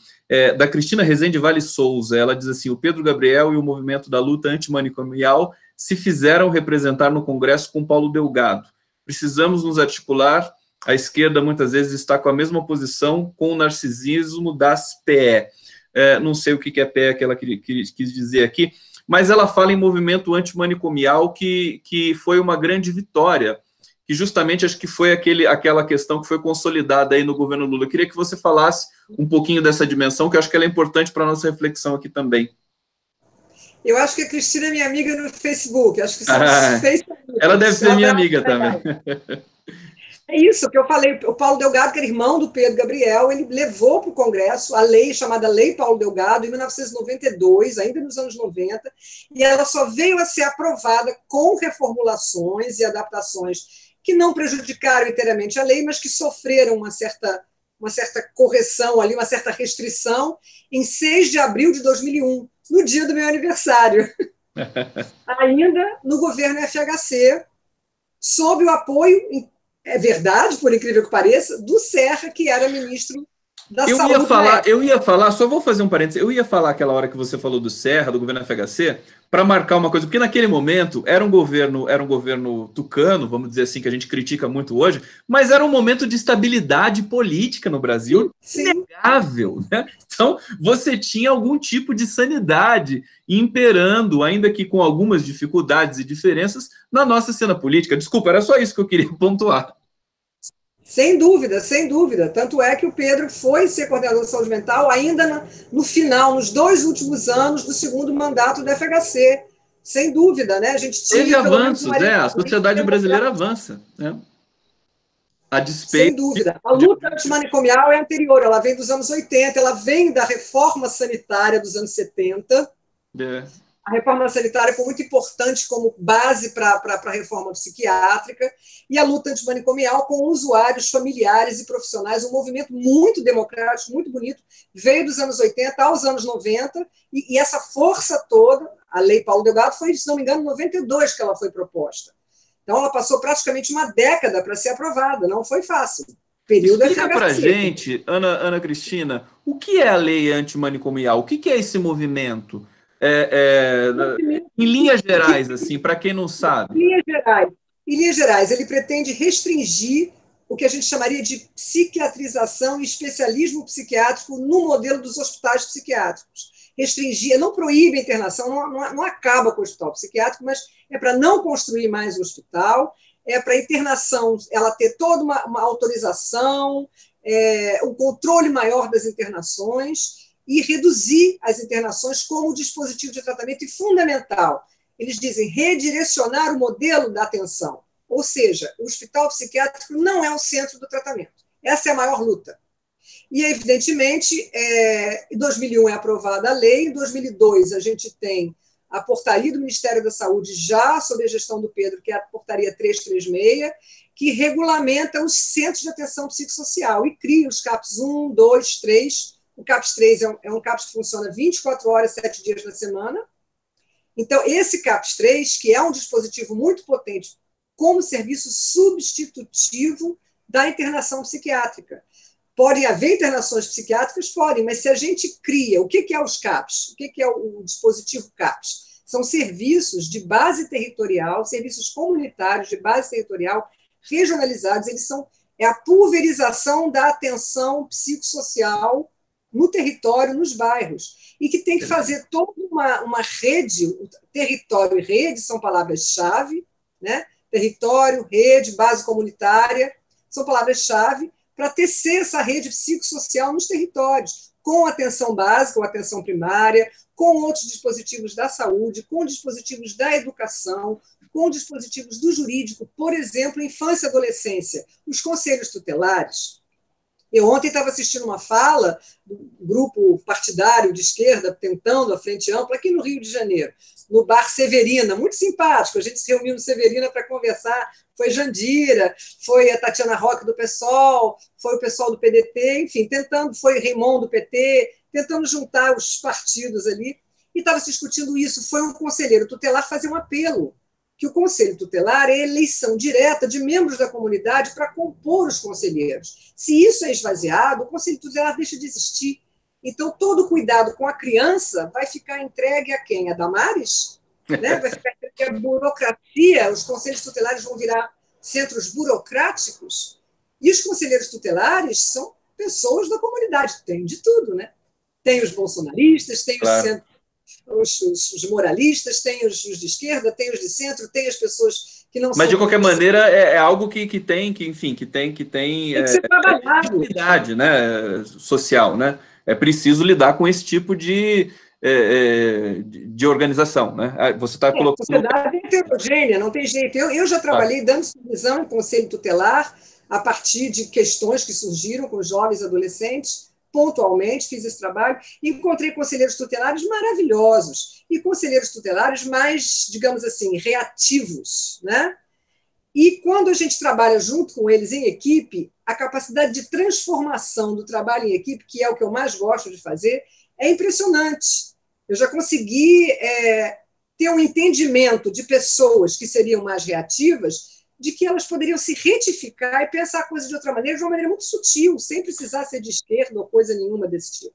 Speaker 1: da Cristina Rezende Vale Souza. Ela diz assim: o Pedro Gabriel e o movimento da luta antimanicomial se fizeram representar no Congresso com Paulo Delgado. Precisamos nos articular. A esquerda, muitas vezes, está com a mesma posição com o narcisismo das PE. Não sei o que é PE que ela quis dizer aqui, mas ela fala em movimento antimanicomial que foi uma grande vitória, que justamente acho que foi aquela questão que foi consolidada aí no governo Lula. Eu queria que você falasse um pouquinho dessa dimensão, que eu acho que ela é importante para a nossa reflexão aqui também.
Speaker 2: Eu acho que a Cristina é minha amiga no Facebook. Acho que somos Facebook.
Speaker 1: Ela deve ser minha amiga também.
Speaker 2: É isso que eu falei. O Paulo Delgado, que era irmão do Pedro Gabriel, ele levou para o Congresso a lei chamada Lei Paulo Delgado, em 1992, ainda nos anos 90, e ela só veio a ser aprovada com reformulações e adaptações que não prejudicaram inteiramente a lei, mas que sofreram uma certa correção ali, uma certa restrição, em 6 de abril de 2001, no dia do meu aniversário. Ainda no governo FHC, sob o apoio, é verdade, por incrível que pareça, do Serra, que era ministro da Saúde.
Speaker 1: Eu ia falar, só vou fazer um parênteses, eu ia falar aquela hora que você falou do Serra, do governo FHC, para marcar uma coisa, porque naquele momento era um governo tucano, vamos dizer assim, que a gente critica muito hoje, mas era um momento de estabilidade política no Brasil, inegável, né? Então, você tinha algum tipo de sanidade imperando, ainda que com algumas dificuldades e diferenças, na nossa cena política. Desculpa, era só isso que eu queria pontuar.
Speaker 2: Sem dúvida, sem dúvida. Tanto é que o Pedro foi ser coordenador de saúde mental ainda no final, nos 2 últimos anos do segundo mandato do FHC. Sem dúvida, né? A gente tinha.
Speaker 1: Teve avanços, né? A sociedade brasileira avança, né? A despeito.
Speaker 2: Sem dúvida. A luta antimanicomial é anterior, ela vem dos anos 80, ela vem da reforma sanitária dos anos 70. A reforma sanitária foi muito importante como base para a reforma psiquiátrica, e a luta antimanicomial com usuários familiares e profissionais, um movimento muito democrático, muito bonito, veio dos anos 80 aos anos 90, e essa força toda, a Lei Paulo Delgado foi, se não me engano, em 92 que ela foi proposta. Então, ela passou praticamente uma década para ser aprovada, não foi fácil.
Speaker 1: Explica para a gente, Ana Cristina, o que é a lei antimanicomial? O que é esse movimento? Em linhas gerais, assim, para quem não sabe.
Speaker 2: Em linhas gerais, ele pretende restringir o que a gente chamaria de psiquiatrização e especialismo psiquiátrico no modelo dos hospitais psiquiátricos. Restringir, não proíbe a internação, não acaba com o hospital psiquiátrico, mas é para não construir mais o hospital, é para a internação ela ter toda uma autorização, um controle maior das internações e reduzir as internações como dispositivo de tratamento e fundamental. Eles dizem redirecionar o modelo da atenção, ou seja, o hospital psiquiátrico não é o centro do tratamento. Essa é a maior luta. E, evidentemente, em 2001 é aprovada a lei, em 2002 a gente tem a portaria do Ministério da Saúde, já sob a gestão do Pedro, que é a portaria 336, que regulamenta os centros de atenção psicossocial e cria os CAPs 1, 2, 3. O CAPs 3 é um CAPs que funciona 24 horas, 7 dias na semana. Então, esse CAPs 3, que é um dispositivo muito potente como serviço substitutivo da internação psiquiátrica. Podem haver internações psiquiátricas? Podem, mas se a gente cria, o que é os CAPs? O que é o dispositivo CAPs? São serviços de base territorial, serviços comunitários de base territorial, regionalizados, eles são a pulverização da atenção psicossocial no território, nos bairros, e que tem que fazer toda uma rede, território e rede são palavras-chave, né? Território, rede, base comunitária, são palavras-chave para tecer essa rede psicossocial nos territórios, com atenção básica ou atenção primária, com outros dispositivos da saúde, com dispositivos da educação, com dispositivos do jurídico, por exemplo, infância e adolescência, os conselhos tutelares. Eu ontem estava assistindo uma fala do grupo partidário de esquerda, tentando a Frente Ampla, aqui no Rio de Janeiro, no Bar Severina, muito simpático, a gente se reuniu no Severina para conversar, foi Jandira, foi a Tatiana Roque do PSOL, foi o pessoal do PDT, enfim, foi Raimon do PT, tentando juntar os partidos ali, e estava se discutindo isso, foi um conselheiro tutelar fazer um apelo, que o Conselho Tutelar é eleição direta de membros da comunidade para compor os conselheiros. Se isso é esvaziado, o Conselho Tutelar deixa de existir. Então, todo cuidado com a criança vai ficar entregue a quem? A Damares? Né? Vai ficar entregue à burocracia, os conselhos tutelares vão virar centros burocráticos, e os conselheiros tutelares são pessoas da comunidade, tem de tudo, né? Tem os bolsonaristas, tem os moralistas, tem os de esquerda, tem os de centro, tem as pessoas que não são...
Speaker 1: Mas, de qualquer maneira, é algo que tem que
Speaker 2: ser trabalhado.
Speaker 1: Utilidade, né, social, né? É preciso lidar com esse tipo de organização, né? Você está colocando...
Speaker 2: A sociedade é heterogênea, não tem jeito. Eu já trabalhei dando supervisão em conselho tutelar a partir de questões que surgiram com jovens e adolescentes, pontualmente fiz esse trabalho, e encontrei conselheiros tutelares maravilhosos, e conselheiros tutelares mais, digamos assim, reativos, né? E quando a gente trabalha junto com eles em equipe, a capacidade de transformação do trabalho em equipe, que é o que eu mais gosto de fazer, é impressionante. Eu já consegui ter um entendimento de pessoas que seriam mais reativas, de que elas poderiam se retificar e pensar a coisa de outra maneira, de uma maneira muito sutil, sem precisar ser de esquerda ou coisa nenhuma desse tipo.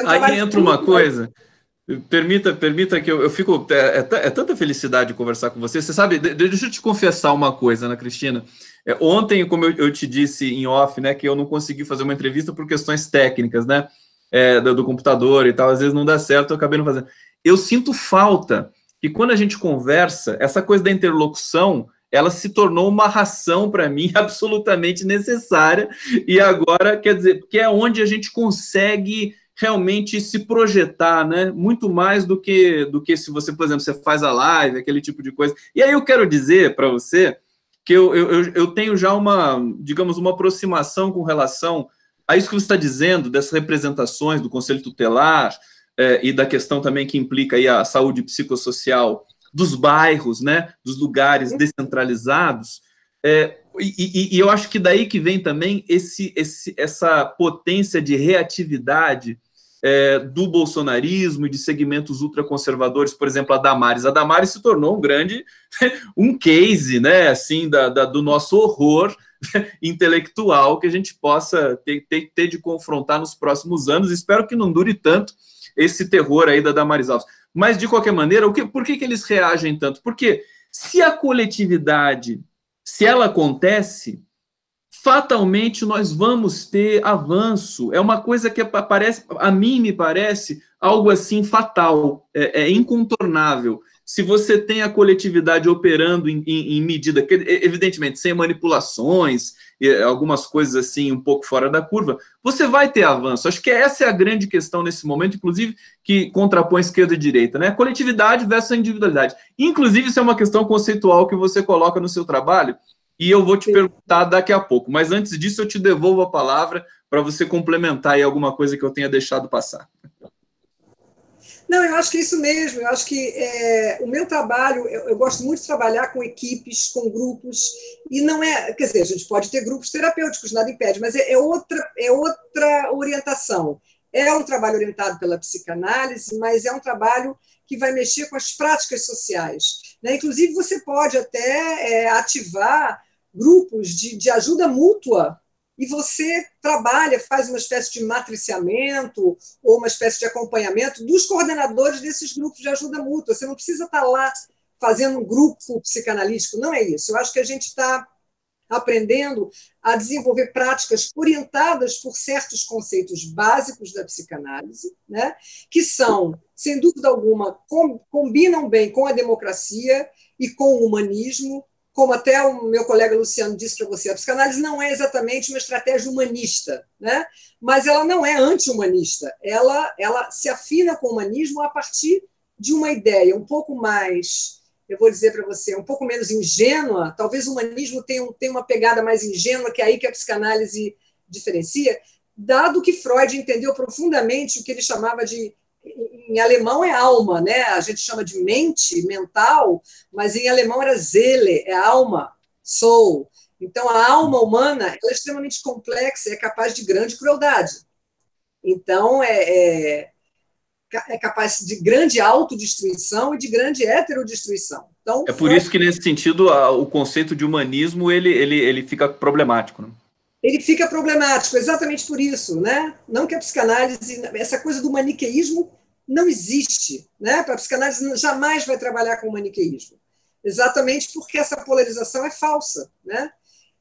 Speaker 1: Aí entra uma coisa, permita que eu fico... É tanta felicidade conversar com você. Você sabe, deixa eu te confessar uma coisa, Ana Cristina. Ontem, como eu te disse em off, né, que eu não consegui fazer uma entrevista por questões técnicas, né, do computador e tal, às vezes não dá certo, eu acabei não fazendo. Eu sinto falta que quando a gente conversa, essa coisa da interlocução, ela se tornou uma ração para mim absolutamente necessária, e agora, quer dizer, porque é onde a gente consegue realmente se projetar, né? Muito mais do que se você, por exemplo, você faz a live, aquele tipo de coisa. E aí eu quero dizer para você que eu tenho já digamos, uma aproximação com relação a isso que você está dizendo, dessas representações do Conselho Tutelar, e da questão também que implica aí a saúde psicossocial dos bairros, né, dos lugares descentralizados, e eu acho que daí que vem também essa potência de reatividade do bolsonarismo e de segmentos ultraconservadores, por exemplo, a Damares se tornou um case, né, assim, do nosso horror intelectual que a gente possa ter de confrontar nos próximos anos. Espero que não dure tanto esse terror aí da Damares Alves. Mas, de qualquer maneira, por que eles reagem tanto? Porque se a coletividade, se ela acontece, fatalmente nós vamos ter avanço. É uma coisa que a mim me parece algo assim fatal, incontornável. Se você tem a coletividade operando em medida, evidentemente, sem manipulações, algumas coisas assim um pouco fora da curva, você vai ter avanço. Acho que essa é a grande questão nesse momento, inclusive, que contrapõe esquerda e direita, né? Coletividade versus individualidade. Inclusive, isso é uma questão conceitual que você coloca no seu trabalho, e eu vou te perguntar daqui a pouco. Mas antes disso, eu te devolvo a palavra para você complementar aí alguma coisa que eu tenha deixado passar.
Speaker 2: Não, eu acho que é isso mesmo. Eu acho que o meu trabalho, eu gosto muito de trabalhar com equipes, com grupos, e não é... Quer dizer, a gente pode ter grupos terapêuticos, nada impede, mas é outra orientação. É um trabalho orientado pela psicanálise, mas é um trabalho que vai mexer com as práticas sociais, né? Inclusive, você pode até ativar grupos de ajuda mútua, e você trabalha, faz uma espécie de matriciamento ou uma espécie de acompanhamento dos coordenadores desses grupos de ajuda mútua. Você não precisa estar lá fazendo um grupo psicanalítico, não é isso. Eu acho que a gente está aprendendo a desenvolver práticas orientadas por certos conceitos básicos da psicanálise, né, que são, sem dúvida alguma, combinam bem com a democracia e com o humanismo. Como até o meu colega Luciano disse para você, a psicanálise não é exatamente uma estratégia humanista, né? Mas ela não é anti-humanista. Ela se afina com o humanismo a partir de uma ideia um pouco mais, eu vou dizer para você, um pouco menos ingênua. Talvez o humanismo tenha uma pegada mais ingênua, que é aí que a psicanálise diferencia, dado que Freud entendeu profundamente o que ele chamava de, em alemão é alma, né? A gente chama de mente, mental, mas em alemão era Seele, é alma, soul. Então, a alma humana ela é extremamente complexa e é capaz de grande crueldade. Então, é capaz de grande autodestruição e de grande heterodestruição. Então,
Speaker 1: é por isso que, nesse sentido, o conceito de humanismo ele fica problemático, né?
Speaker 2: Ele fica problemático, exatamente por isso, né? Não que a psicanálise, essa coisa do maniqueísmo não existe, né? A psicanálise jamais vai trabalhar com o maniqueísmo, exatamente porque essa polarização é falsa, né?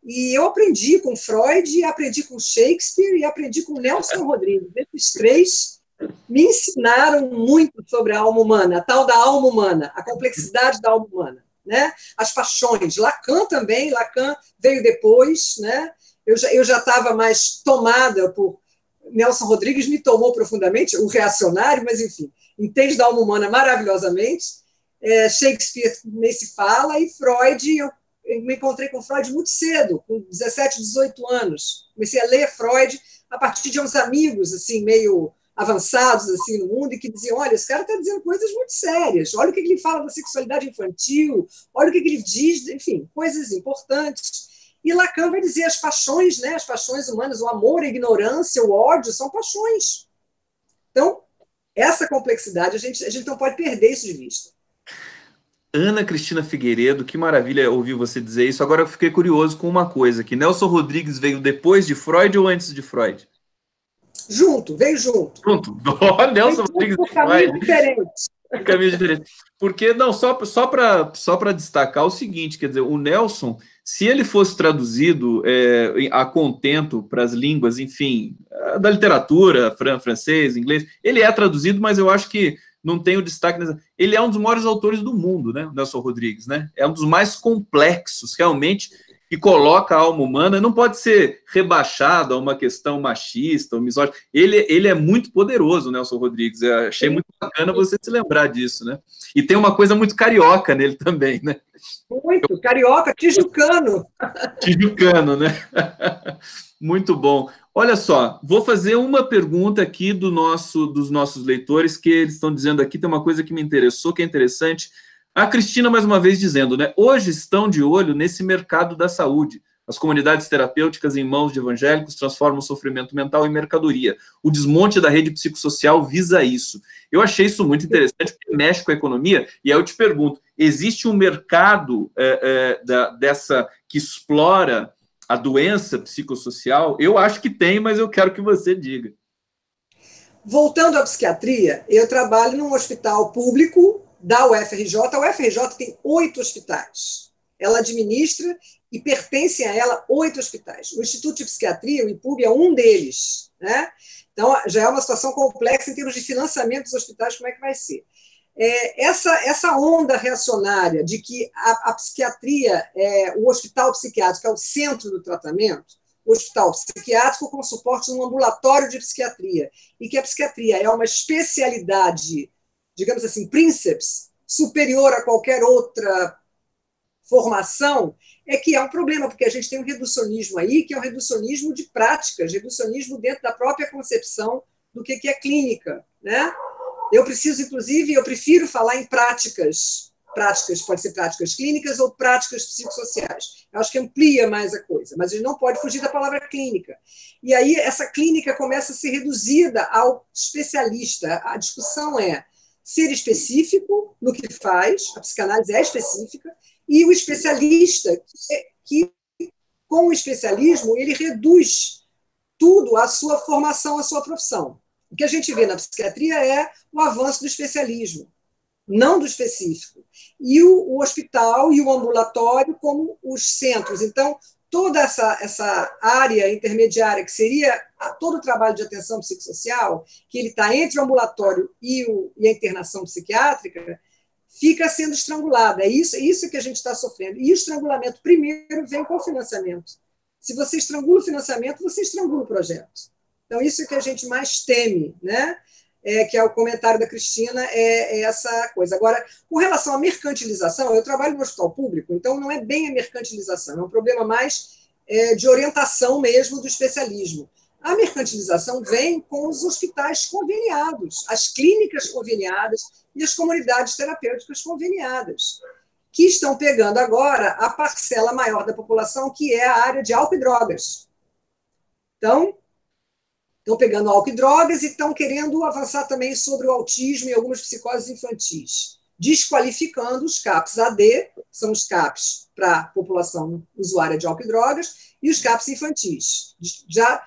Speaker 2: E eu aprendi com Freud, aprendi com Shakespeare e aprendi com Nelson Rodrigues. Esses três me ensinaram muito sobre a alma humana, a tal da alma humana, a complexidade da alma humana, né? As paixões. Lacan também, Lacan veio depois, né? Eu já estava mais tomada por Nelson Rodrigues, me tomou profundamente, o reacionário, mas, enfim, entende da alma humana maravilhosamente. Shakespeare nem se fala, e Freud, eu me encontrei com Freud muito cedo, com 17, 18 anos. Comecei a ler Freud a partir de uns amigos, assim, meio avançados assim, no mundo, e que diziam, olha, esse cara está dizendo coisas muito sérias, olha o que ele fala da sexualidade infantil, olha o que ele diz, enfim, coisas importantes. E Lacan vai dizer as paixões, né, as paixões humanas, o amor, a ignorância, o ódio, são paixões. Então, essa complexidade, a gente não pode perder isso de vista.
Speaker 1: Ana Cristina Figueiredo, que maravilha ouvir você dizer isso. Agora eu fiquei curioso com uma coisa, que Nelson Rodrigues veio depois de Freud ou antes de Freud?
Speaker 2: Veio junto.
Speaker 1: Junto. Nelson Rodrigues
Speaker 2: e Freud.
Speaker 1: Caminhos diferentes. Porque, não, só para destacar o seguinte, quer dizer, o Nelson, se ele fosse traduzido a contento para as línguas, enfim, da literatura, francês, inglês, ele é traduzido, mas eu acho que não tem o destaque. Ele é um dos maiores autores do mundo, né, o Nelson Rodrigues, né? É um dos mais complexos, realmente, que coloca a alma humana, não pode ser rebaixado a uma questão machista ou misógina. Ele é muito poderoso, Nelson Rodrigues. Eu achei muito bacana você se lembrar disso, né? E tem uma coisa muito carioca nele também, né?
Speaker 2: Muito, carioca, tijucano.
Speaker 1: Tijucano, né? Muito bom. Olha só, vou fazer uma pergunta aqui dos nossos leitores, que eles estão dizendo aqui, tem uma coisa que me interessou, que é interessante. A Cristina, mais uma vez, dizendo, né? Hoje estão de olho nesse mercado da saúde. As comunidades terapêuticas em mãos de evangélicos transformam o sofrimento mental em mercadoria. O desmonte da rede psicossocial visa isso. Eu achei isso muito interessante, porque mexe com a economia. E aí eu te pergunto, existe um mercado dessa que explora a doença psicossocial? Eu acho que tem, mas eu quero que você diga.
Speaker 2: Voltando à psiquiatria, eu trabalho num hospital público da UFRJ. A UFRJ tem 8 hospitais. Ela administra e pertencem a ela 8 hospitais. O Instituto de Psiquiatria, o IPUB, é um deles, né? Então, já é uma situação complexa em termos de financiamento dos hospitais, como é que vai ser? Essa onda reacionária de que a psiquiatria, o hospital psiquiátrico é o centro do tratamento, o hospital psiquiátrico com suporte num ambulatório de psiquiatria, e que a psiquiatria é uma especialidade, digamos assim, princeps, superior a qualquer outra formação, é que é um problema, porque a gente tem um reducionismo aí, que é um reducionismo de práticas, reducionismo dentro da própria concepção do que é clínica, né? Eu prefiro falar em práticas, pode ser práticas clínicas ou práticas psicossociais. Eu acho que amplia mais a coisa, mas a gente não pode fugir da palavra clínica. E aí essa clínica começa a ser reduzida ao especialista. A discussão é ser específico no que faz, a psicanálise é específica, e o especialista que com o especialismo, ele reduz tudo à sua formação, à sua profissão. O que a gente vê na psiquiatria é o avanço do especialismo, não do específico. E o hospital e o ambulatório como os centros. Então, toda essa área intermediária, que seria todo o trabalho de atenção psicossocial, que ele está entre o ambulatório e a internação psiquiátrica, fica sendo estrangulada. É isso que a gente está sofrendo. E o estrangulamento, primeiro, vem com o financiamento. Se você estrangula o financiamento, você estrangula o projeto. Então, isso é que a gente mais teme, né? Que é o comentário da Cristina, é essa coisa. Agora, com relação à mercantilização, eu trabalho no hospital público, então não é bem a mercantilização, é um problema mais de orientação mesmo do especialismo. A mercantilização vem com os hospitais conveniados, as clínicas conveniadas e as comunidades terapêuticas conveniadas, que estão pegando agora a parcela maior da população, que é a área de álcool e drogas. Então, estão pegando álcool e drogas e estão querendo avançar também sobre o autismo e algumas psicoses infantis, desqualificando os CAPs AD, que são os CAPs para a população usuária de álcool e drogas, e os CAPs infantis, já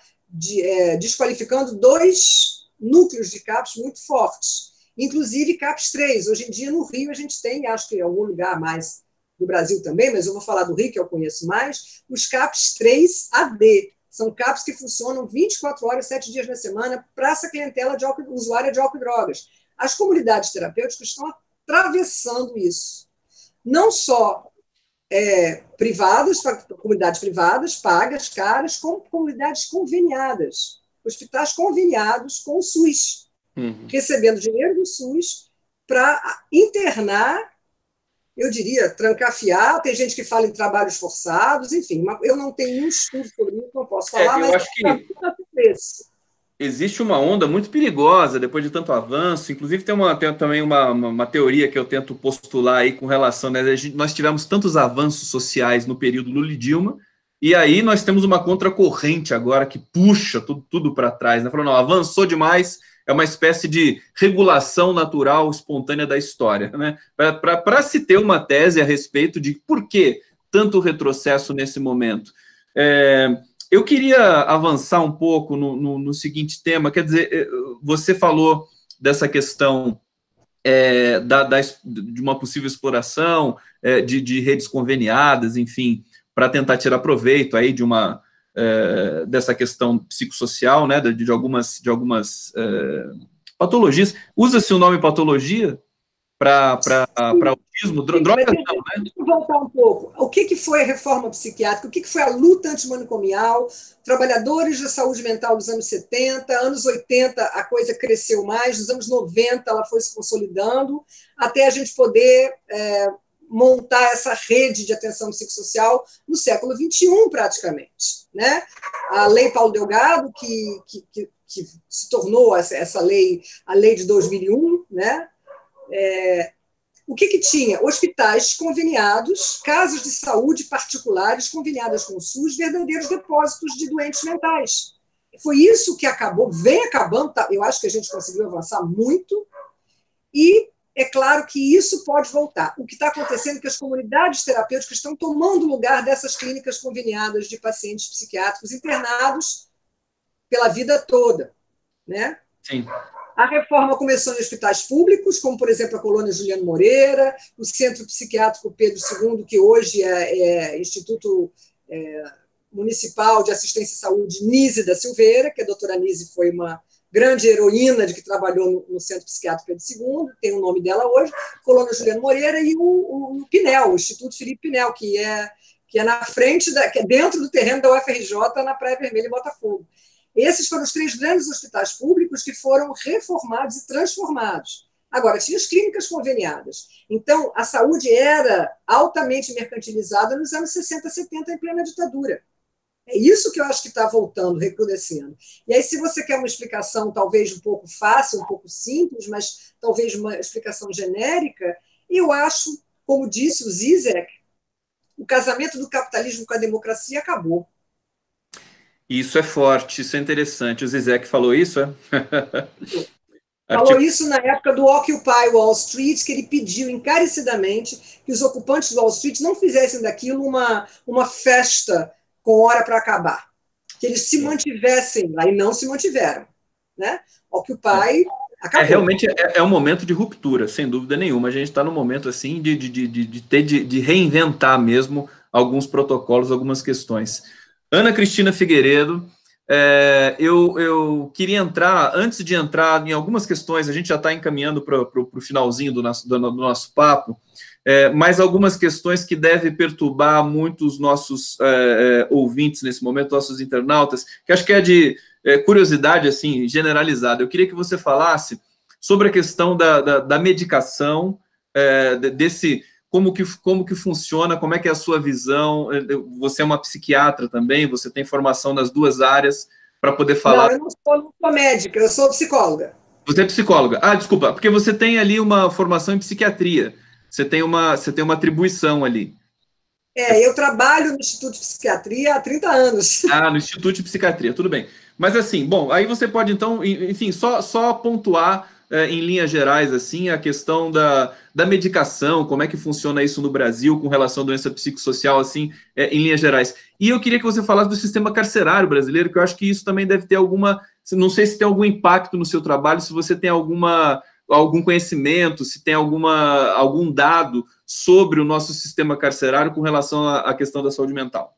Speaker 2: desqualificando 2 núcleos de CAPs muito fortes, inclusive CAPs 3. Hoje em dia, no Rio, a gente tem, acho que em algum lugar mais do Brasil também, mas eu vou falar do Rio, que eu conheço mais, os CAPs 3 AD. São CAPs que funcionam 24 horas, 7 dias na semana para essa clientela usuária de álcool e drogas. As comunidades terapêuticas estão atravessando isso. Não só privadas, comunidades privadas, pagas, caras, como comunidades conveniadas. Hospitais conveniados com o SUS, recebendo dinheiro do SUS para internar, eu diria, trancafiar. Tem gente que fala em trabalhos forçados, enfim, eu não tenho nenhum estudo sobre isso, não posso falar,
Speaker 1: eu
Speaker 2: mas
Speaker 1: acho que existe uma onda muito perigosa depois de tanto avanço. Inclusive, tem também uma teoria que eu tento postular aí com relação, né? Nós tivemos tantos avanços sociais no período Lula e Dilma, e aí nós temos uma contracorrente agora que puxa tudo para trás, né? Falando, não, avançou demais, é uma espécie de regulação natural, espontânea da história, né? Para se ter uma tese a respeito de por que tanto retrocesso nesse momento. Eu queria avançar um pouco no seguinte tema, quer dizer, você falou dessa questão de uma possível exploração de redes conveniadas, enfim, para tentar tirar proveito aí dessa questão psicossocial, né, de algumas patologias. Usa-se o nome patologia para autismo, drogas não, né?
Speaker 2: Deixa eu voltar um pouco. O que foi a reforma psiquiátrica? O que foi a luta antimanicomial? Trabalhadores da saúde mental dos anos 70, anos 80 a coisa cresceu mais, nos anos 90 ela foi se consolidando, até a gente poder montar essa rede de atenção psicossocial no século XXI, praticamente, né? A Lei Paulo Delgado, que se tornou essa lei, a lei de 2001, né? O que tinha? Hospitais conveniados, casas de saúde particulares conveniadas com o SUS, verdadeiros depósitos de doentes mentais. Foi isso que vem acabando, eu acho que a gente conseguiu avançar muito, e é claro que isso pode voltar. O que está acontecendo é que as comunidades terapêuticas estão tomando lugar dessas clínicas conveniadas de pacientes psiquiátricos internados pela vida toda, né?
Speaker 1: Sim.
Speaker 2: A reforma começou em hospitais públicos, como, por exemplo, a Colônia Juliano Moreira, o Centro Psiquiátrico Pedro II, que hoje é Instituto Municipal de Assistência e Saúde Nise da Silveira, que a doutora Nise foi uma grande heroína de que trabalhou no Centro Psiquiátrico Pedro II, tem o nome dela hoje, Colônia Juliano Moreira, e o Pinel, o Instituto Felipe Pinel, que é na frente, que é dentro do terreno da UFRJ, na Praia Vermelha, em Botafogo. Esses foram os 3 grandes hospitais públicos que foram reformados e transformados. Agora, tinha as clínicas conveniadas. Então, a saúde era altamente mercantilizada nos anos 60, 70, em plena ditadura. É isso que eu acho que está voltando, recrudescendo. E aí, se você quer uma explicação talvez um pouco fácil, um pouco simples, mas talvez uma explicação genérica, eu acho, como disse o Zizek, o casamento do capitalismo com a democracia acabou.
Speaker 1: Isso é forte, isso é interessante. O Zizek falou isso, é?
Speaker 2: Falou isso na época do Occupy Wall Street, que ele pediu encarecidamente que os ocupantes do Wall Street não fizessem daquilo uma festa com hora para acabar, que eles se mantivessem lá, e não se mantiveram, né? Ao que o pai acabou.
Speaker 1: Realmente é um momento de ruptura, sem dúvida nenhuma. A gente está num momento assim de reinventar mesmo alguns protocolos, algumas questões. Ana Cristina Figueiredo, eu queria entrar, antes de entrar em algumas questões, a gente já está encaminhando para o finalzinho do nosso papo, mas algumas questões que devem perturbar muitos nossos ouvintes nesse momento, nossos internautas, que acho que é de curiosidade assim generalizada. Eu queria que você falasse sobre a questão da medicação, desse como que funciona, como é que é a sua visão. Você é uma psiquiatra também, você tem formação nas duas áreas para poder falar.
Speaker 2: Não, eu não sou médica, eu sou psicóloga.
Speaker 1: Você é psicóloga. Ah, desculpa, porque você tem ali uma formação em psiquiatria. Você tem uma atribuição ali.
Speaker 2: Eu trabalho no Instituto de Psiquiatria há 30 anos.
Speaker 1: Ah, no Instituto de Psiquiatria, tudo bem. Mas assim, bom, aí você pode então, enfim, só pontuar em linhas gerais assim a questão da medicação, como é que funciona isso no Brasil com relação à doença psicossocial, assim, em linhas gerais. E eu queria que você falasse do sistema carcerário brasileiro, que eu acho que isso também deve ter não sei se tem algum impacto no seu trabalho, se você tem algum conhecimento, se tem algum dado sobre o nosso sistema carcerário com relação à questão da saúde mental.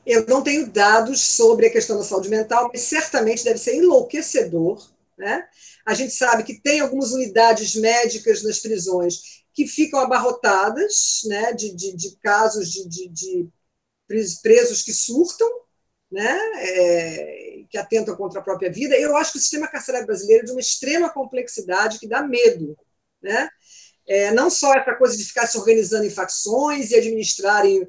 Speaker 2: Eu não tenho dados sobre a questão da saúde mental, mas certamente deve ser enlouquecedor, né? A gente sabe que tem algumas unidades médicas nas prisões que ficam abarrotadas, né, de casos de presos que surtam, né, que atentam contra a própria vida. Eu acho que o sistema carcerário brasileiro é de uma extrema complexidade que dá medo, né? Não só essa coisa de ficar se organizando em facções e administrarem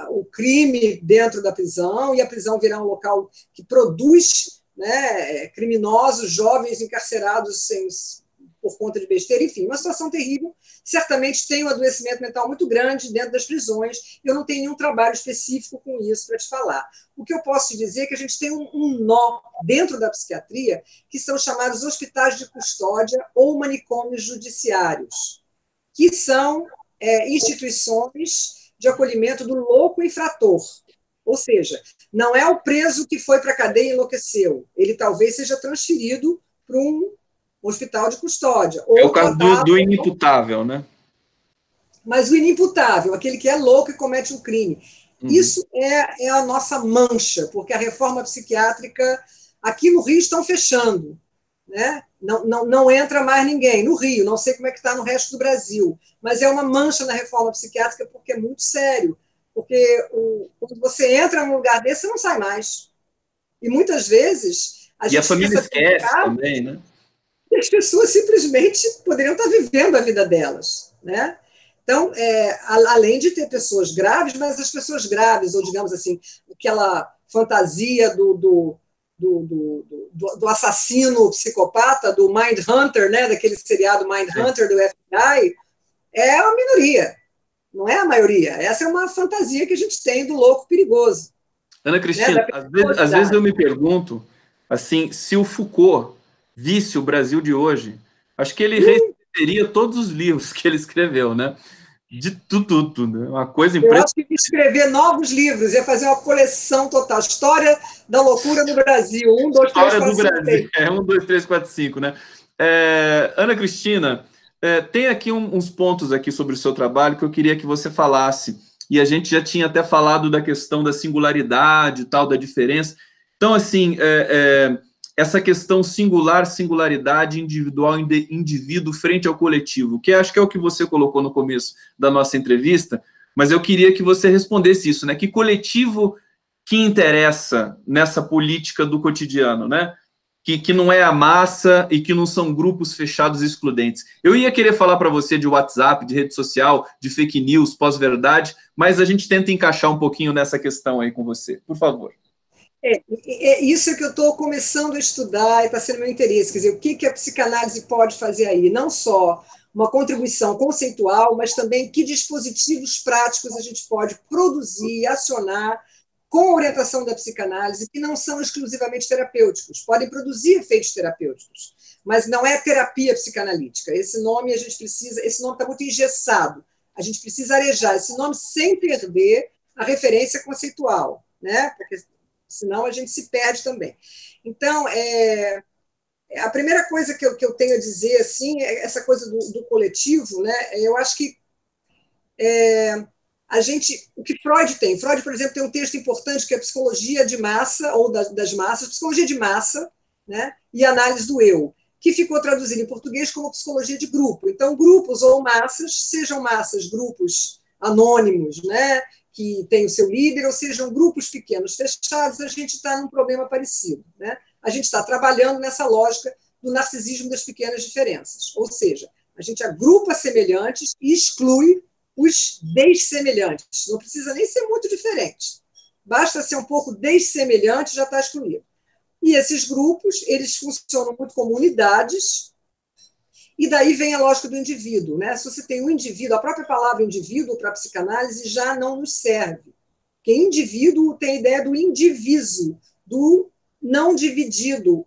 Speaker 2: o crime dentro da prisão, e a prisão virar um local que produz, né, criminosos, jovens encarcerados por conta de besteira, enfim, uma situação terrível. Certamente tem um adoecimento mental muito grande dentro das prisões. Eu não tenho nenhum trabalho específico com isso para te falar. O que eu posso te dizer é que a gente tem um nó dentro da psiquiatria que são chamados hospitais de custódia ou manicômios judiciários, que são instituições de acolhimento do louco infrator. Ou seja, não é o preso que foi para a cadeia e enlouqueceu. Ele talvez seja transferido para um hospital de custódia.
Speaker 1: É o caso do inimputável, né?
Speaker 2: Mas o inimputável, aquele que é louco e comete um crime. Isso é a nossa mancha, porque a reforma psiquiátrica aqui no Rio estão fechando, né? Não entra mais ninguém. No Rio, não sei como é que está no resto do Brasil, mas é uma mancha na reforma psiquiátrica porque é muito sério. Porque quando você entra num lugar desse, você não sai mais. E muitas vezes...
Speaker 1: a família esquece também, né?
Speaker 2: E as pessoas simplesmente poderiam estar vivendo a vida delas, né? Então, além de ter pessoas graves, mas as pessoas graves, ou digamos assim, aquela fantasia do assassino psicopata, do Mindhunter, né, daquele seriado Mindhunter do FBI, é a minoria, não é a maioria. Essa é uma fantasia que a gente tem do louco perigoso.
Speaker 1: Ana Cristina, né? Às vezes eu me pergunto assim, se o Foucault visse o Brasil de hoje, acho que ele reescreveria todos os livros que ele escreveu, né? De tudo, né? Uma coisa impressionante.
Speaker 2: Eu acho que ia escrever novos livros, ia fazer uma coleção total. História da loucura no Brasil. 1, 2, 3, 4, 5. História do Brasil.
Speaker 1: 1, 2, 3, 4, 5, né? Ana Cristina, tem aqui uns pontos aqui sobre o seu trabalho que eu queria que você falasse. E a gente já tinha até falado da questão da singularidade e tal, da diferença. Então, assim, essa questão singularidade individual, indivíduo frente ao coletivo, que acho que é o que você colocou no começo da nossa entrevista, mas eu queria que você respondesse isso, né? Que coletivo que interessa nessa política do cotidiano, né? Que não é a massa e que não são grupos fechados e excludentes. Eu ia querer falar para você de WhatsApp, de rede social, de fake news, pós-verdade, mas a gente tenta encaixar um pouquinho nessa questão aí com você. Por favor.
Speaker 2: Isso é que eu estou começando a estudar e está sendo meu interesse. Quer dizer, o que a psicanálise pode fazer aí? Não só uma contribuição conceitual, mas também que dispositivos práticos a gente pode produzir e acionar com a orientação da psicanálise, que não são exclusivamente terapêuticos, podem produzir efeitos terapêuticos, mas não é terapia psicanalítica. Esse nome está muito engessado. A gente precisa arejar esse nome sem perder a referência conceitual, né? Porque senão a gente se perde também. Então, a primeira coisa que eu tenho a dizer assim, é essa coisa do coletivo, né? Eu acho que o que Freud tem. Freud, por exemplo, tem um texto importante que é a psicologia de massa, ou das massas, psicologia de massa, né? E análise do eu, que ficou traduzido em português como psicologia de grupo. Então, grupos ou massas, sejam massas, grupos anônimos, né? Que tem o seu líder, ou sejam grupos pequenos fechados, a gente está num problema parecido, né? A gente está trabalhando nessa lógica do narcisismo das pequenas diferenças, ou seja, a gente agrupa semelhantes e exclui os dessemelhantes. Não precisa nem ser muito diferente. Basta ser um pouco dessemelhante, já está excluído. E esses grupos, eles funcionam muito como unidades, e daí vem a lógica do indivíduo, né? Se você tem um indivíduo, a própria palavra indivíduo para a psicanálise já não nos serve. Porque indivíduo tem a ideia do indiviso, do não dividido,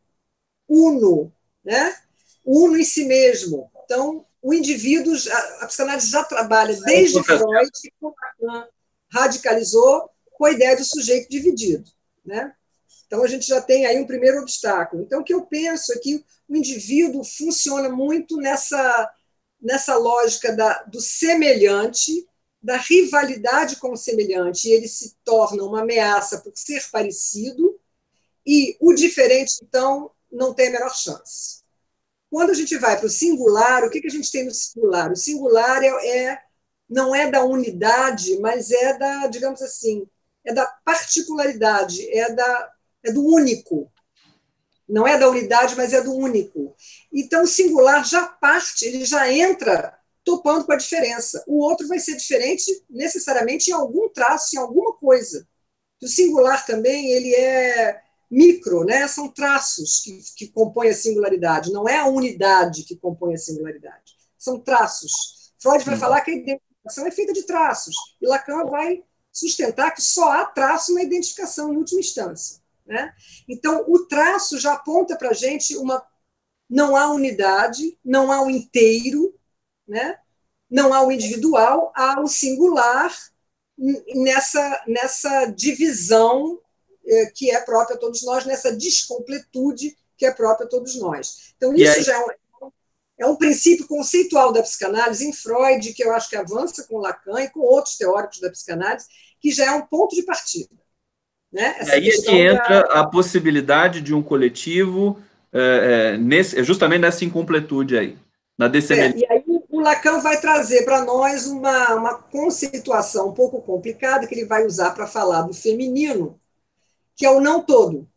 Speaker 2: uno, né? Uno em si mesmo. Então, o indivíduo, a psicanálise já trabalha desde Freud, que radicalizou com a ideia do sujeito dividido, né? Então, a gente já tem aí um primeiro obstáculo. Então, o que eu penso é que o indivíduo funciona muito nessa lógica do semelhante, da rivalidade com o semelhante, e ele se torna uma ameaça por ser parecido, e o diferente, então, não tem a menor chance. Quando a gente vai para o singular, o que a gente tem no singular? O singular não é da unidade, mas é da, digamos assim, é da particularidade, é do único. Não é da unidade, mas é do único. Então, o singular já parte, ele já entra topando com a diferença. O outro vai ser diferente necessariamente em algum traço, em alguma coisa. O singular também, ele é micro, né? São traços que compõem a singularidade, não é a unidade que compõe a singularidade. São traços. Freud vai falar que a identificação é feita de traços, e Lacan vai sustentar que só há traço na identificação, em última instância, né? Então, o traço já aponta para a gente não há unidade, não há o inteiro, né? Não há o individual, há o singular nessa divisão que é própria a todos nós, nessa descompletude que é própria a todos nós. Então, isso já é um princípio conceitual da psicanálise em Freud, que eu acho que avança com Lacan e com outros teóricos da psicanálise, que já é um ponto de partida. Né?
Speaker 1: E aí é que entra a possibilidade de um coletivo justamente nessa incompletude aí, na dessemelhança.
Speaker 2: E aí o Lacan vai trazer para nós uma conceituação um pouco complicada, que ele vai usar para falar do feminino, que é o não todo.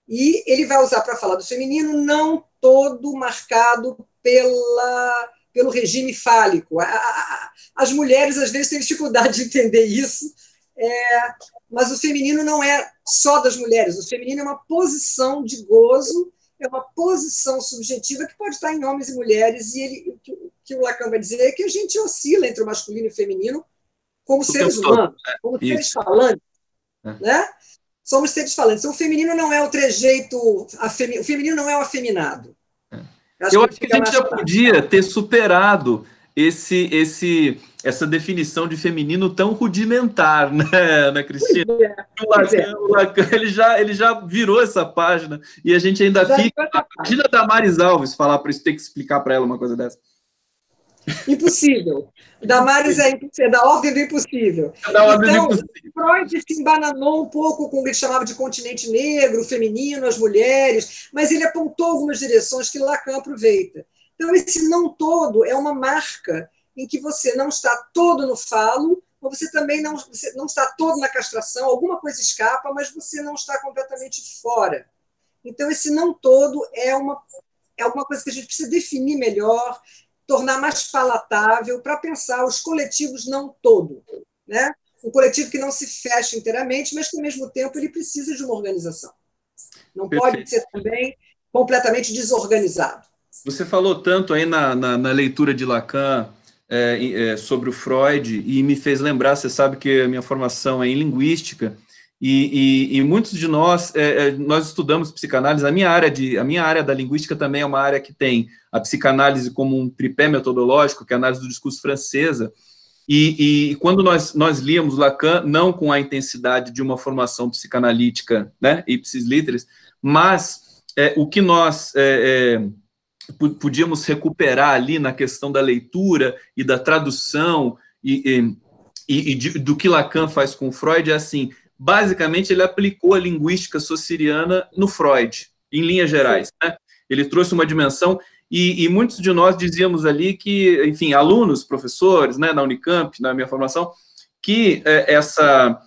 Speaker 2: E ele vai usar para falar do feminino não todo marcado pelo regime fálico. As mulheres, às vezes, têm dificuldade de entender isso, mas o feminino não é só das mulheres. O feminino é uma posição de gozo, é uma posição subjetiva que pode estar em homens e mulheres, e o que o Lacan vai dizer é que a gente oscila entre o masculino e o feminino como seres humanos, como seres falantes, né? Somos seres falantes. Então, o feminino não é o trejeito, o feminino não é o afeminado.
Speaker 1: Eu acho que a gente já podia ter superado essa definição de feminino tão rudimentar, né, Ana Cristina? O Lacan ele já virou essa página e a gente ainda fica... Imagina a Damares Alves falar para isso, ter que explicar para ela uma coisa dessa.
Speaker 2: Impossível. Damares é da ordem do impossível. Então, Freud se embananou um pouco com o que ele chamava de continente negro, o feminino, as mulheres, mas ele apontou algumas direções que Lacan aproveita. Então, esse não todo é uma marca em que você não está todo no falo, ou você também você não está todo na castração, alguma coisa escapa, mas você não está completamente fora. Então, esse não todo é alguma coisa que a gente precisa definir melhor, tornar mais palatável para pensar os coletivos não todo, né? Um coletivo que não se fecha inteiramente, mas que, ao mesmo tempo, ele precisa de uma organização. Não pode ser também completamente desorganizado.
Speaker 1: Você falou tanto aí na leitura de Lacan sobre o Freud e me fez lembrar, você sabe que a minha formação é em linguística e muitos de nós estudamos psicanálise. A minha área da linguística também é uma área que tem a psicanálise como um tripé metodológico, que é a análise do discurso francesa, E quando nós líamos Lacan, não com a intensidade de uma formação psicanalítica, né, ipsis literis, mas o que nós podíamos recuperar ali na questão da leitura e da tradução do que Lacan faz com Freud é assim, basicamente ele aplicou a linguística saussuriana no Freud, em linhas gerais, né? Ele trouxe uma dimensão e muitos de nós dizíamos ali que, enfim, alunos, professores, né, na Unicamp, na minha formação, que essa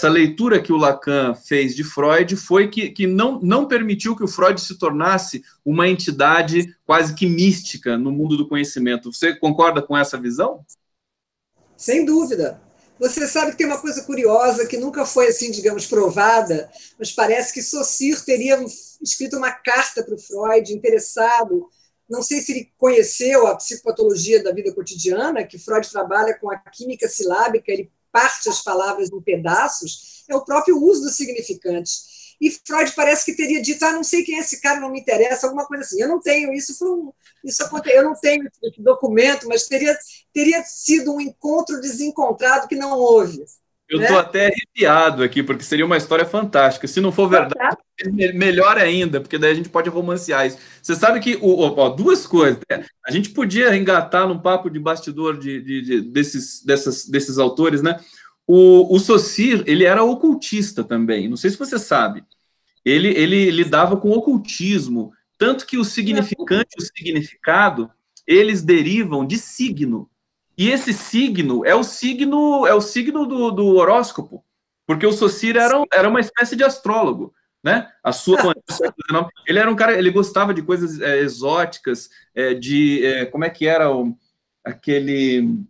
Speaker 1: leitura que o Lacan fez de Freud foi que não permitiu que o Freud se tornasse uma entidade quase que mística no mundo do conhecimento. Você concorda com essa visão?
Speaker 2: Sem dúvida. Você sabe que tem uma coisa curiosa que nunca foi, assim, digamos, provada, mas parece que Saussure teria escrito uma carta para o Freud, interessado. Não sei se ele conheceu a psicopatologia da vida cotidiana, que Freud trabalha com a química silábica, ele parte as palavras em pedaços, é o próprio uso dos significantes. E Freud parece que teria dito, não sei quem é esse cara, não me interessa, alguma coisa assim. Eu não tenho isso, eu não tenho esse documento, mas teria sido um encontro desencontrado que não houve.
Speaker 1: Eu estou até arrepiado aqui, porque seria uma história fantástica. Se não for verdade, melhor ainda, porque daí a gente pode romancear isso. Você sabe que, duas coisas, né? A gente podia engatar num papo de bastidor desses autores, né? O Saussure, ele era ocultista também, não sei se você sabe. Ele lidava com ocultismo, tanto que o significante e o significado, eles derivam de signo. E esse signo é o signo do horóscopo, porque o Saussure era uma espécie de astrólogo, né? Ele era um cara, ele gostava de coisas exóticas, como é que era aquele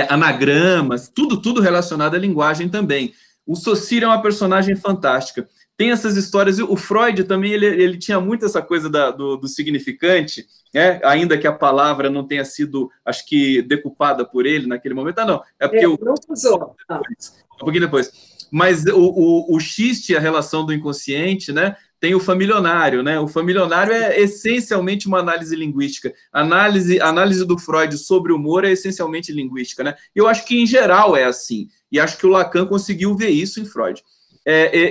Speaker 1: anagramas, tudo relacionado à linguagem também. O Saussure é uma personagem fantástica. Tem essas histórias, o Freud também, ele tinha muito essa coisa do significante, né? Ainda que a palavra não tenha sido, acho que, decupada por ele naquele momento. Não, é porque
Speaker 2: não usou.
Speaker 1: Um pouquinho depois. Mas o xiste, a relação do inconsciente, né? Tem o familionário, né? O familionário é essencialmente uma análise linguística. A análise do Freud sobre o humor é essencialmente linguística, né? Eu acho que, em geral, é assim. E acho que o Lacan conseguiu ver isso em Freud.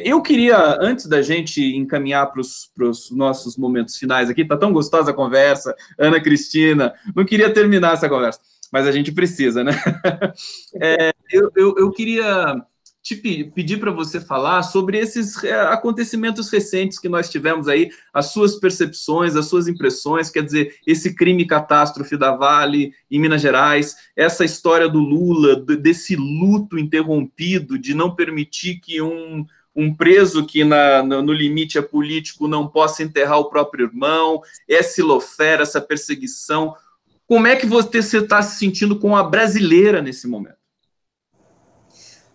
Speaker 1: Eu queria, antes da gente encaminhar para os nossos momentos finais aqui, tá tão gostosa a conversa, Ana Cristina, não queria terminar essa conversa, mas a gente precisa, né? Eu queria te pedir para você falar sobre esses acontecimentos recentes que nós tivemos aí, as suas percepções, as suas impressões, quer dizer, esse crime catástrofe da Vale em Minas Gerais, essa história do Lula, desse luto interrompido, de não permitir que um preso que no limite é político não possa enterrar o próprio irmão, essa lofera, essa perseguição. Como é que você está se sentindo com a brasileira nesse momento?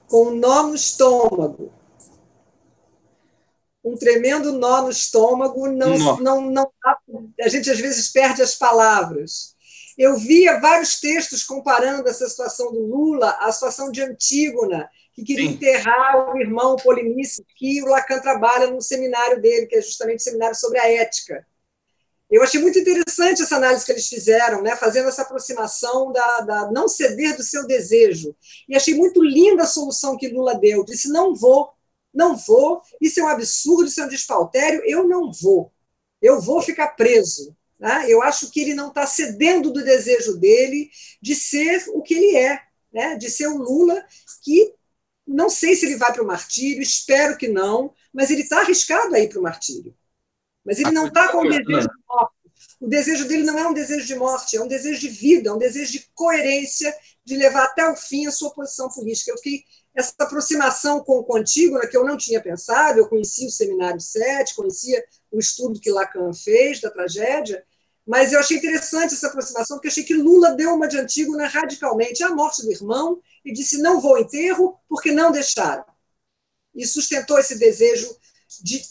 Speaker 2: Com um nó no estômago. Um tremendo nó no estômago. A gente, às vezes, perde as palavras. Eu via vários textos comparando essa situação do Lula à situação de Antígona, que queria enterrar o irmão Polinices, que o Lacan trabalha no seminário dele, que é justamente o seminário sobre a ética. Eu achei muito interessante essa análise que eles fizeram, né, fazendo essa aproximação da não ceder do seu desejo. E achei muito linda a solução que Lula deu. Disse, não vou, isso é um absurdo, isso é um despautério, eu não vou. Eu vou ficar preso. Né? Eu acho que ele não está cedendo do desejo dele de ser o que ele é, né? De ser um Lula que não sei se ele vai para o martírio, espero que não, mas ele está arriscado a ir para o martírio. Mas ele não está com o desejo de morte. O desejo dele não é um desejo de morte, é um desejo de vida, é um desejo de coerência, de levar até o fim a sua posição política. Eu fiquei essa aproximação com o Antígona, que eu não tinha pensado, eu conhecia o Seminário 7, conhecia o estudo que Lacan fez da tragédia, mas eu achei interessante essa aproximação, porque achei que Lula deu uma de Antígona radicalmente à morte do irmão e disse, não vou ao enterro porque não deixaram. E sustentou esse desejo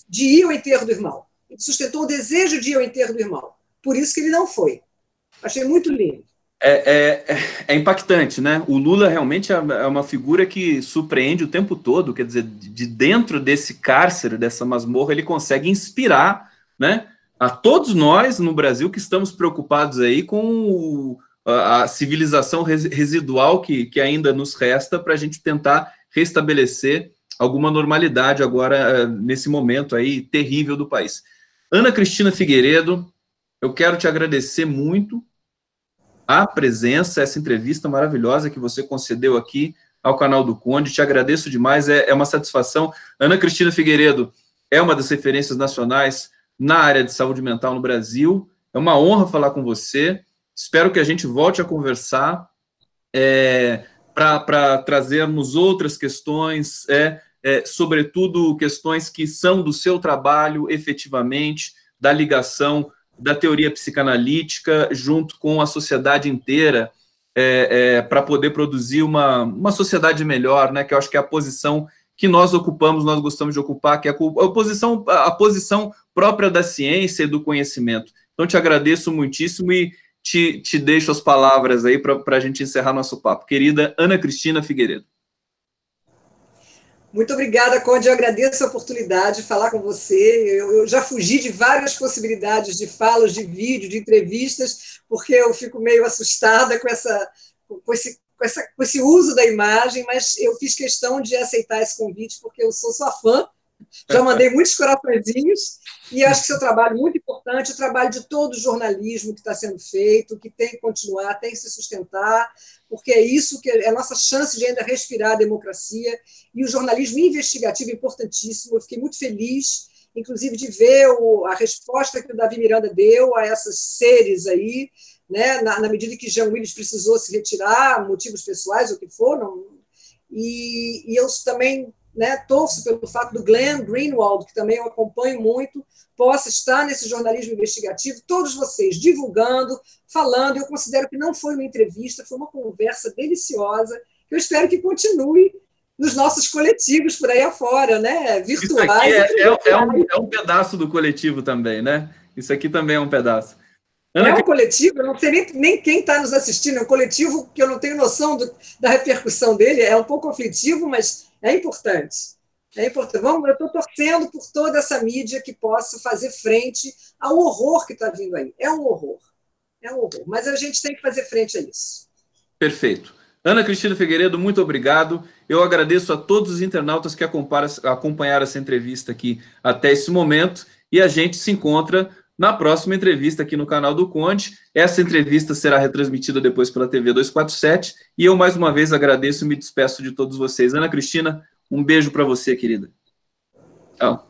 Speaker 2: de ir ao enterro do irmão. Ele sustentou o desejo de ir ao enterro do irmão. Por isso que ele não foi. Achei muito lindo.
Speaker 1: É impactante, né? O Lula realmente é uma figura que surpreende o tempo todo, quer dizer, de dentro desse cárcere, dessa masmorra, ele consegue inspirar, né, a todos nós no Brasil que estamos preocupados aí com a civilização residual que ainda nos resta para a gente tentar restabelecer alguma normalidade agora, nesse momento aí terrível do país. Ana Cristina Figueiredo, eu quero te agradecer muito a presença, essa entrevista maravilhosa que você concedeu aqui ao canal do Conde, te agradeço demais, é uma satisfação. Ana Cristina Figueiredo é uma das referências nacionais na área de saúde mental no Brasil, é uma honra falar com você, espero que a gente volte a conversar para trazermos outras questões, sobretudo questões que são do seu trabalho efetivamente, da ligação da teoria psicanalítica junto com a sociedade inteira, para poder produzir uma sociedade melhor, né, que eu acho que é a posição que nós ocupamos, nós gostamos de ocupar, que é a posição própria da ciência e do conhecimento. Então, te agradeço muitíssimo e te deixo as palavras aí para a gente encerrar nosso papo. Querida Ana Cristina Figueiredo.
Speaker 2: Muito obrigada, Conde. Eu agradeço a oportunidade de falar com você. Eu já fugi de várias possibilidades de falas, de vídeo, de entrevistas, porque eu fico meio assustada com esse uso da imagem, mas eu fiz questão de aceitar esse convite, porque eu sou sua fã, já mandei muitos coraçõezinhos, e acho que seu trabalho é muito importante, o trabalho de todo o jornalismo que está sendo feito, que tem que continuar, tem que se sustentar, porque é isso que é a nossa chance de ainda respirar a democracia, e o jornalismo investigativo é importantíssimo. Eu fiquei muito feliz, inclusive, de ver a resposta que o Davi Miranda deu a essas séries aí, né, na medida que Jean Willis precisou se retirar, motivos pessoais, ou o que for, e eu também, né, torço pelo fato do Glenn Greenwald, que também eu acompanho muito, possa estar nesse jornalismo investigativo, todos vocês divulgando, falando. Eu considero que não foi uma entrevista, foi uma conversa deliciosa, que eu espero que continue nos nossos coletivos por aí afora, né, virtuais.
Speaker 1: Isso aqui é um pedaço do coletivo também, né? Isso aqui também é um pedaço.
Speaker 2: É um coletivo, eu não sei nem quem está nos assistindo, é um coletivo que eu não tenho noção da repercussão dele, é um pouco aflitivo, mas é importante. É importante. Eu estou torcendo por toda essa mídia que possa fazer frente ao horror que está vindo aí. É um horror, mas a gente tem que fazer frente a isso.
Speaker 1: Perfeito. Ana Cristina Figueiredo, muito obrigado. Eu agradeço a todos os internautas que acompanharam essa entrevista aqui até esse momento, e a gente se encontra na próxima entrevista aqui no canal do Conde. Essa entrevista será retransmitida depois pela TV 247, e eu mais uma vez agradeço e me despeço de todos vocês. Ana Cristina, um beijo para você, querida. Tchau.